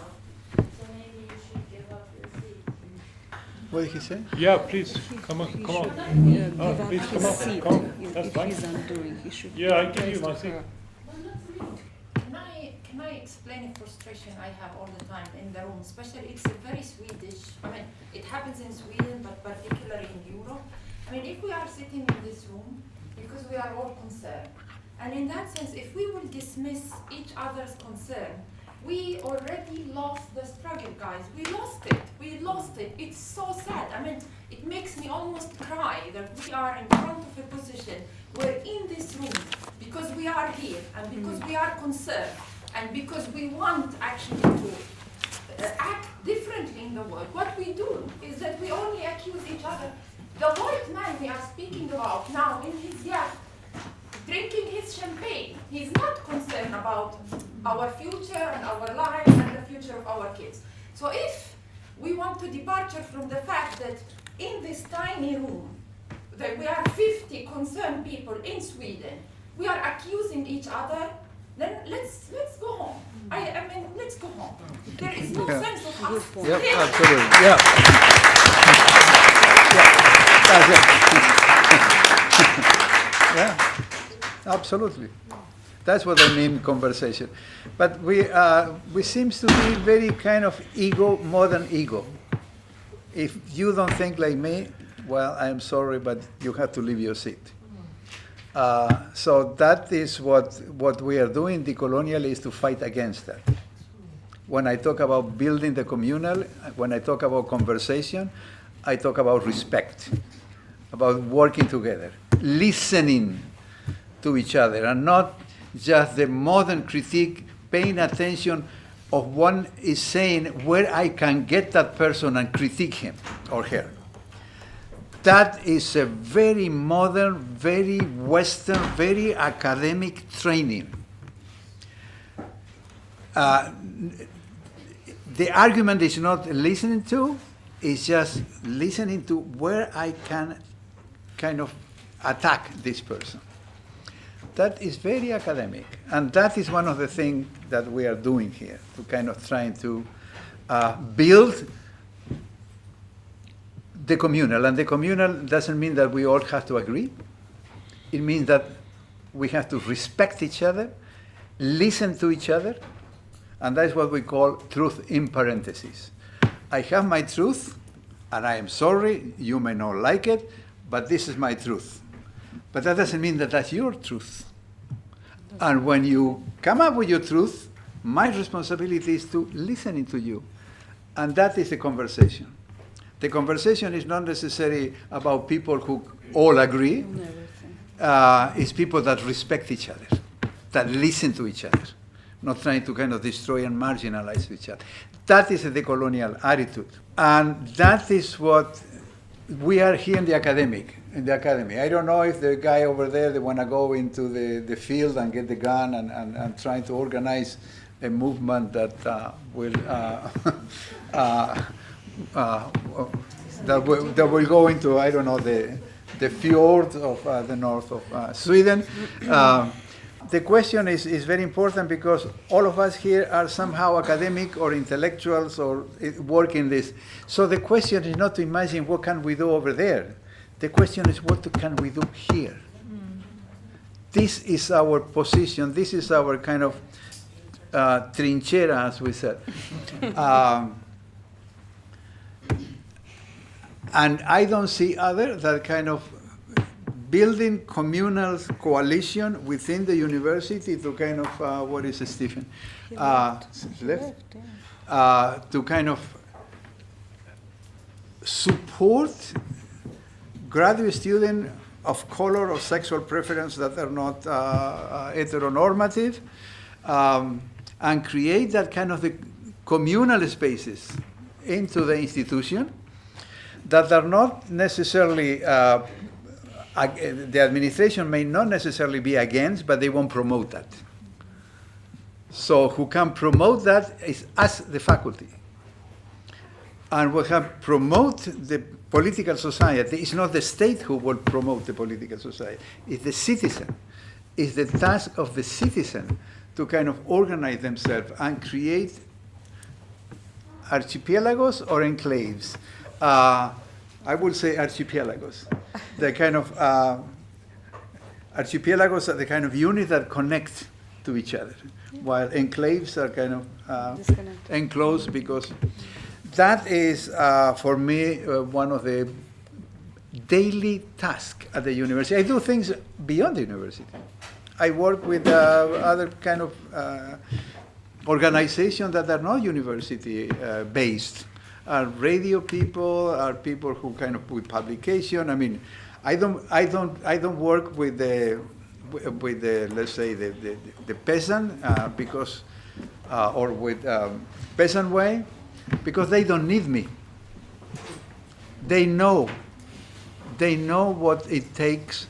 so maybe you should give up your seat. What did he say? Yeah, please come on. Oh, please come on. That's If fine. he's undoing, he should. Yeah, I give you my seat. Can I explain a frustration I have all the time in the room? Especially, it's a very Swedish. I mean, it happens in Sweden, but particularly in Europe. I mean, if we are sitting in this room because we are all concerned, and in that sense, if we will dismiss each other's concern, we already lost the struggle, guys. We lost it. It's so sad. I mean, it makes me almost cry that we are in front of a position where in this room, because we are here and because we are concerned and because we want actually to act differently in the world, what we do is that we only accuse each other. The white man we are speaking about now in his yacht, drinking his champagne, he's not concerned about our future and our lives and the future of our kids. So if we want to departure from the fact that in this tiny room, that we are 50 concerned people in Sweden, we are accusing each other, then let's go home. I mean, let's go home. There is no sense of us Yep, staying. absolutely. Yeah. That's it. Yeah, absolutely. That's what I mean, conversation. But we seem to be very kind of modern ego. If you don't think like me, well, I'm sorry, but you have to leave your seat. So that is what we are doing decolonially, is to fight against that. When I talk about building the communal, when I talk about conversation, I talk about respect, about working together, listening to each other, and not just the modern critique, paying attention of one is saying where I can get that person and critique him or her. That is a very modern, very Western, very academic training. The argument is not listening to, it's just listening to where I can kind of attack this person. That is very academic, and that is one of the things that we are doing here, to kind of trying to build the communal. And the communal doesn't mean that we all have to agree. It means that we have to respect each other, listen to each other, and that's what we call truth in parentheses. I have my truth, and I am sorry, you may not like it, but this is my truth. But that doesn't mean that that's your truth. And when you come up with your truth, My responsibility is to listening to you. And that is the conversation. The conversation is not necessarily about people who all agree. It's people that respect each other, that listen to each other, not trying to kind of destroy and marginalize each other. That is a decolonial attitude. And that is what we are here in the academy. I don't know if the guy over there, they want to go into the field and get the gun and trying to organize a movement that will that will go into, I don't know, the fjord of the north of Sweden. The question is very important because all of us here are somehow academic or intellectuals or work in this. So the question is not to imagine what can we do over there. The question is what can we do here? This is our position. This is our kind of trinchera, as we said. And I don't see other that kind of building communal coalition within the university to kind of, what is it, Stephen? To kind of support graduate students of color or sexual preference that are not heteronormative, and create that kind of the communal spaces into the institution that are not necessarily the administration may not necessarily be against, but they won't promote that. So who can promote that is us, the faculty. And we have promote the political society. It's not the state who will promote the political society. It's the citizen. It's the task of the citizen to kind of organize themselves and create archipelagos or enclaves. I would say archipelagos. The kind of archipelagos are the kind of units that connect to each other, while enclaves are kind of enclosed, because that is, for me, one of the daily tasks at the university. I do things beyond the university. I work with other kind of organizations that are not university based. Are radio people, are people who kind of with publication. I mean, I don't work with the let's say the peasant because or with peasant way, because they don't need me. They know what it takes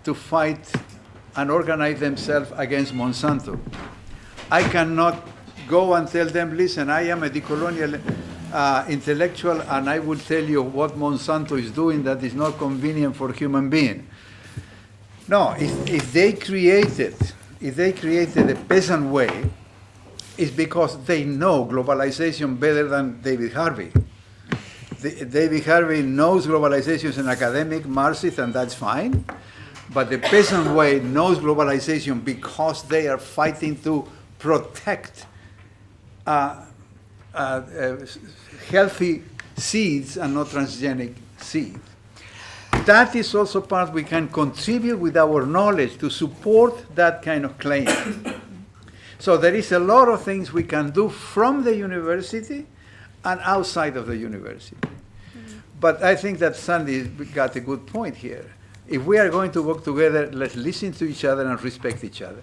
to fight and organize themselves against Monsanto. I cannot go and tell them, listen, I am a decolonial intellectual, and I will tell you what Monsanto is doing that is not convenient for human being. No, if they created a peasant way, it's because they know globalization better than David Harvey. David Harvey knows globalization as an academic, Marxist, and that's fine. But the peasant way knows globalization because they are fighting to protect healthy seeds and not transgenic seeds. That is also part we can contribute with our knowledge to support that kind of claim. So there is a lot of things we can do from the university and outside of the university. But I think that Sandy got a good point here. If we are going to work together, let's listen to each other and respect each other.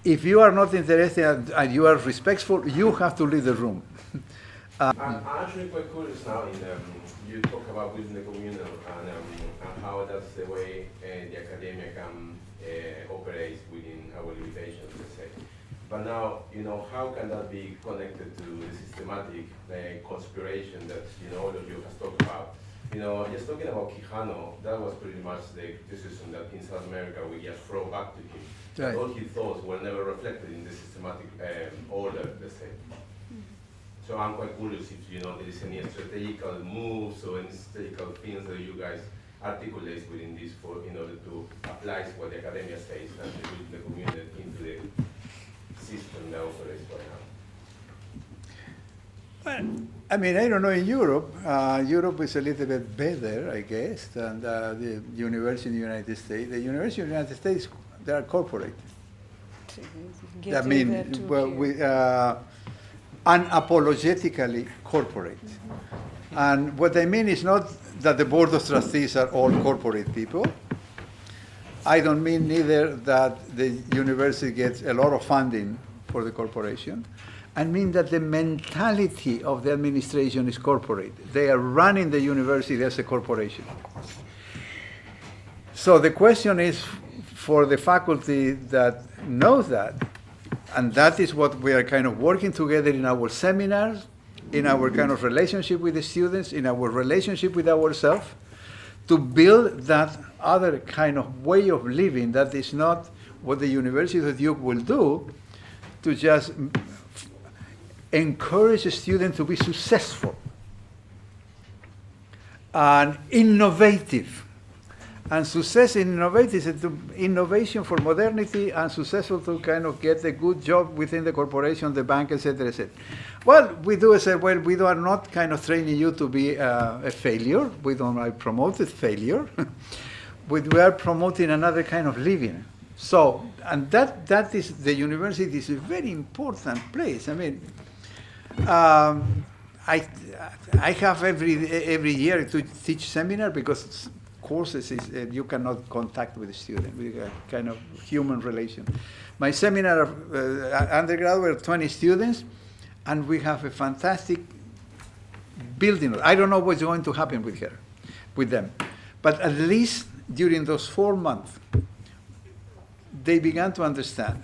If you are not interested and you are respectful, you have to leave the room. I'm actually quite curious now you talk about building the communal and how that's the way the academia can operate within our limitations, let's say. But now, how can that be connected to the systematic conspiration that, all of you have talked about? Just talking about Quijano, that was pretty much the criticism that in South America we just throw back to him. Right. All his thoughts were never reflected in the systematic order, let's say. So I'm quite curious if there is any strategical moves or any strategical things that you guys articulate within this in order to apply what the academia says and to build the community into the system that operates right now. Well, I mean, I don't know in Europe. Europe is a little bit better, I guess, than the university in the United States. The university in the United States, they are corporate. get in there too. well, we unapologetically corporate. And what I mean is not that the board of trustees are all corporate people. I don't mean neither that the university gets a lot of funding for the corporation. I mean that the mentality of the administration is corporate. They are running the university as a corporation. So the question is for the faculty that knows that, and that is what we are kind of working together in our seminars, in our kind of relationship with the students, in our relationship with ourselves, to build that other kind of way of living that is not what the University of Duke will do, to just encourage a student to be successful and innovative. And success in innovation for modernity, and successful to kind of get a good job within the corporation, the bank, etc., etc. Well, we do say, well, we are not kind of training you to be a failure. We don't promote failure. We are promoting another kind of living. So, and that is, the university is a very important place. I mean, I have every year to teach seminar, because courses is you cannot contact with the student, with a kind of human relation. My seminar of undergraduate, 20 students, and we have a fantastic building. I don't know what's going to happen with them, but at least during those 4 months, they began to understand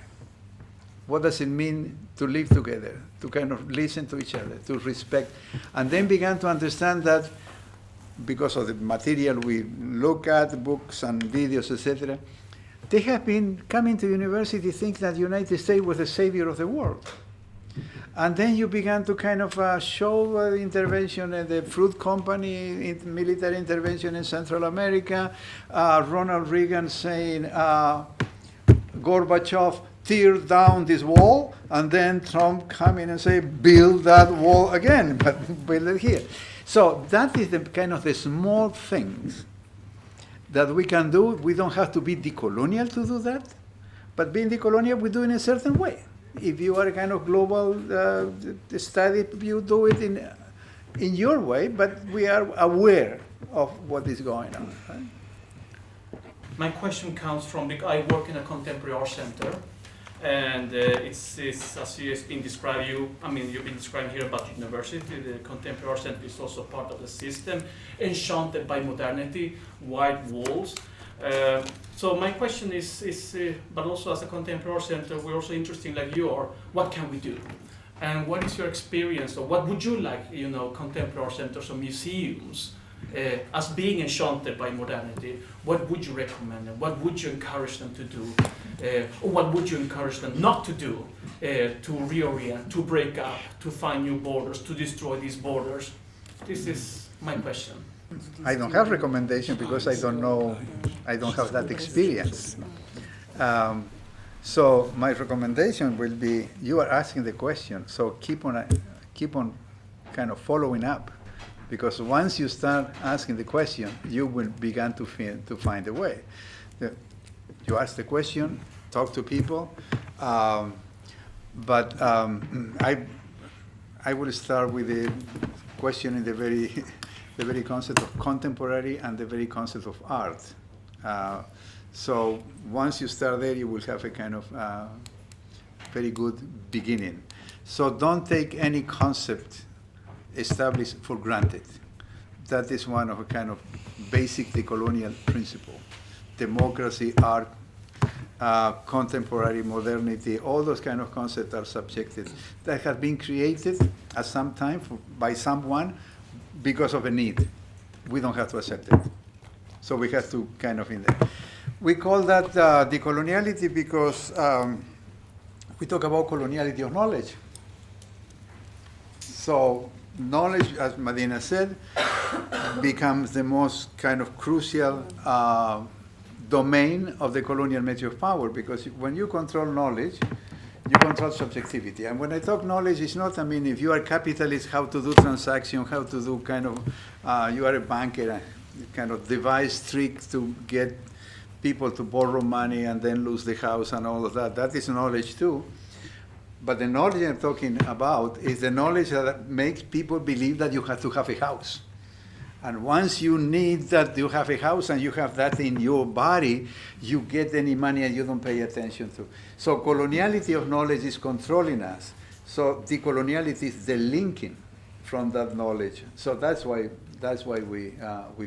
what does it mean to live together, to kind of listen to each other, to respect, and then began to understand that because of the material we look at, books and videos, etc., they have been coming to university think that the United States was the savior of the world. And then you began to kind of show intervention at the fruit company, military intervention in Central America, Ronald Reagan saying, Gorbachev, tear down this wall, and then Trump come in and say, build that wall again, but build it here. So that is the kind of the small things that we can do. We don't have to be decolonial to do that, but being decolonial, we do it in a certain way. If you are a kind of global study, you do it in your way, but we are aware of what is going on. Right? My question comes from, I work in a contemporary art center, and it's as you've been described, you've been describing here about the university. The contemporary art center is also part of the system, enchanted by modernity, white walls. So my question is, but also as a contemporary art center, we're also interested like you are, what can we do? And what is your experience, or what would you like, contemporary art centers or museums, as being enchanted by modernity, what would you recommend them? What would you encourage them to do? Or what would you encourage them not to do? To reorient, to break up, to find new borders, to destroy these borders? This is my question. I don't have recommendation because I don't know, I don't have that experience. So my recommendation will be, you are asking the question, so keep on kind of following up. Because once you start asking the question, you will begin to find a way. You ask the question, talk to people, but I will start with the question in the very concept of contemporary and the very concept of art. So once you start there, you will have a kind of very good beginning. So don't take any concept established for granted. That is one of a kind of basic decolonial principle. Democracy, art, contemporary modernity, all those kind of concepts are subjective. That have been created at some time by someone because of a need. We don't have to accept it. So we have to kind of in there. We call that decoloniality because we talk about coloniality of knowledge. So knowledge, as Medina said, becomes the most kind of crucial domain of the colonial measure of power, because when you control knowledge, you control subjectivity. And when I talk knowledge, it's not, if you are a capitalist, how to do transaction, how to do kind of, you are a banker, kind of devise tricks to get people to borrow money and then lose the house and all of that. That is knowledge too. But the knowledge I'm talking about is the knowledge that makes people believe that you have to have a house. And once you need that you have a house and you have that in your body, you get any money and you don't pay attention to. So coloniality of knowledge is controlling us. So decoloniality is the linking from that knowledge. So that's why we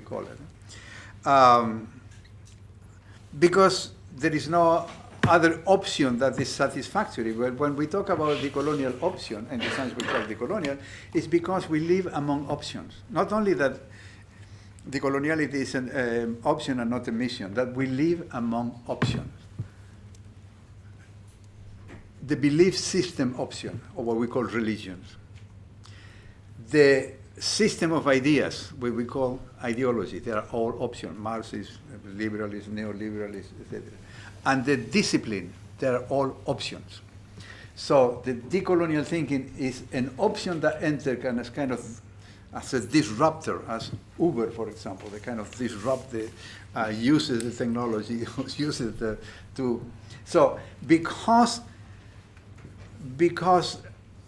call it. Because there is no other option that is satisfactory. When we talk about decolonial option, and the science we call decolonial, it's because we live among options. Not only that decoloniality is an option and not a mission, that we live among options. The belief system option, or what we call religions. The system of ideas, what we call ideology, they are all options. Marxism, liberalism, neoliberalism, etc. And the discipline, they are all options. So the decolonial thinking is an option that enters as kind of as a disruptor, as Uber, for example, they kind of disrupt the, uses the technology, uses the, to, so because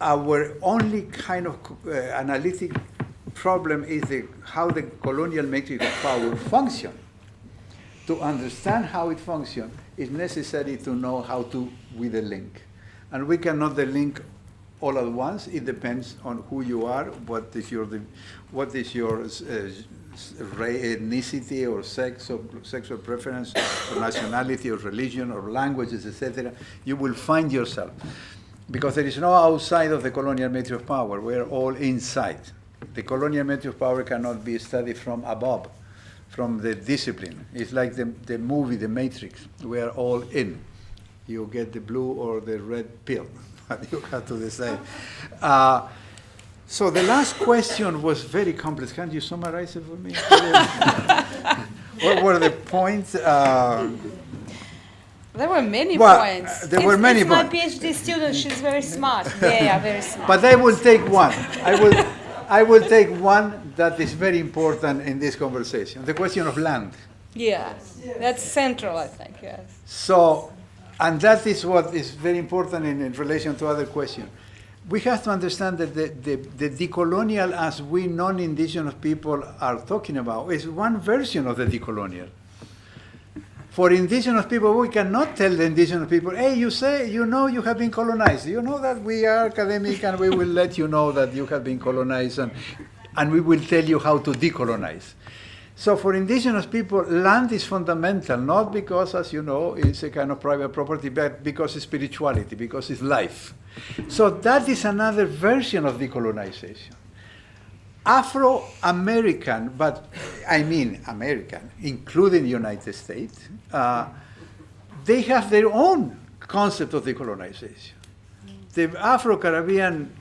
our only kind of analytic problem is how the colonial matrix of power function. To understand how it functions, it's necessary to know how to with the link. And we cannot the link all at once. It depends on who you are, what is your ethnicity or sex or sexual preference or nationality or religion or languages, etc. You will find yourself. Because there is no outside of the colonial matrix of power. We are all inside. The colonial matrix of power cannot be studied from above, from the discipline. It's like the movie, The Matrix. We are all in. You get the blue or the red pill. You have to decide. So the last question was very complex. Can you summarize it for me? What were the points? There were many points. There were many points. My PhD student, she's very smart. They are very smart. But I will take one. I will take one that is very important in this conversation. The question of land. Yes, that's central, I think, yes. So, and that is what is very important in relation to other questions. We have to understand that the decolonial, as we non-indigenous people are talking about, is one version of the decolonial. For indigenous people, we cannot tell the indigenous people, hey, you say, you know you have been colonized. You know that we are academic and we will let you know that you have been colonized and we will tell you how to decolonize. So for indigenous people, land is fundamental, not because, as you know, it's a kind of private property, but because it's spirituality, because it's life. So that is another version of decolonization. Afro-American, but I mean American, including the United States, they have their own concept of decolonization. The Afro-Caribbean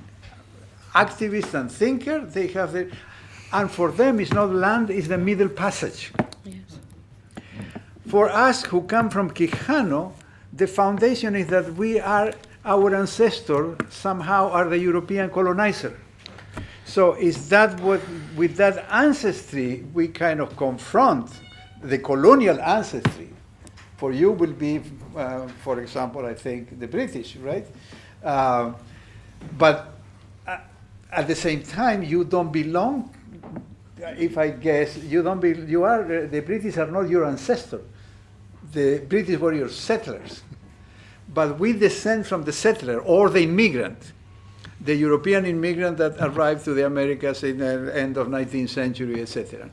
activists and thinkers, they have their, and for them it's not land, it's the Middle Passage. Yes. For us who come from Quijano, the foundation is that we are, our ancestors somehow are the European colonizer. So is that what, with that ancestry, we kind of confront the colonial ancestry. For you will be, for example, I think the British, right? But at the same time, you don't belong, if I guess, the British are not your ancestor. The British were your settlers. But we descend from the settler or the immigrant. The European immigrant that arrived to the Americas in the end of 19th century, etc.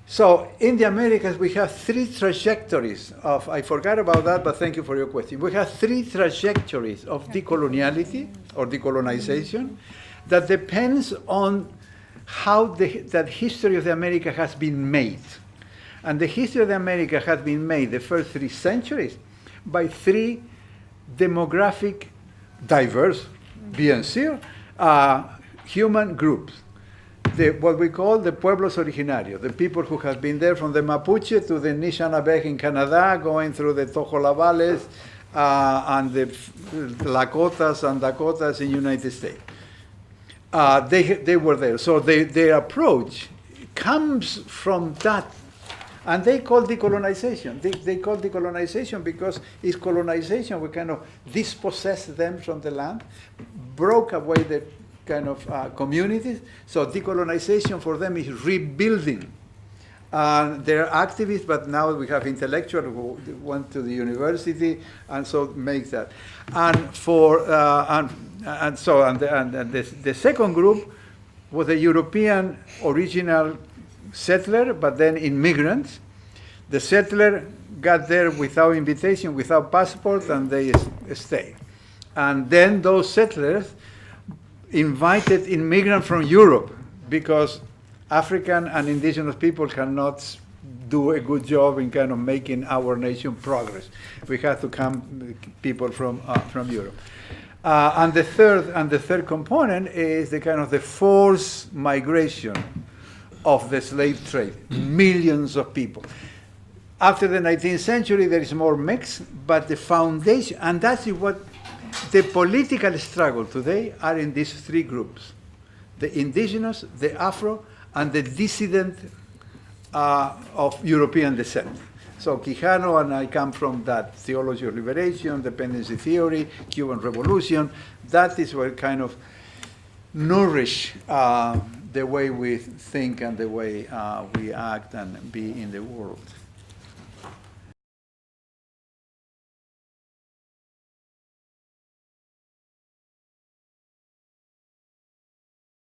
So in the Americas, we have three trajectories of, I forgot about that, but thank you for your question. We have three trajectories of decoloniality or decolonization that depends on how that history of the America has been made. And the history of the America has been made the first 3 centuries by 3 demographic, diverse, bien sûr, human groups. What we call the pueblos originarios, the people who have been there from the Mapuche to the Anishinaabe in Canada, going through the Tohola Valleys and the Lakotas and Dakotas in the United States. They were there. So their approach comes from that And they call decolonization. They call decolonization because it's colonization. We kind of dispossessed them from the land, broke away the kind of communities. So decolonization for them is rebuilding. And they're activists, but now we have intellectuals who went to the university and so make that. And for the second group was a European original settler, but then immigrants. The settler got there without invitation, without passport, and they stayed. And then those settlers invited immigrants from Europe because African and indigenous people cannot do a good job in kind of making our nation progress. We have to come people from Europe. And the third component is the kind of the forced migration of the slave trade, millions of people. After the 19th century, there is more mix, but the foundation, and that's what the political struggle today are in these three groups: the indigenous, the Afro, and the dissident of European descent. So Quijano and I come from that theology of liberation, dependency theory, Cuban Revolution. That is what kind of nourish the way we think and the way we act and be in the world.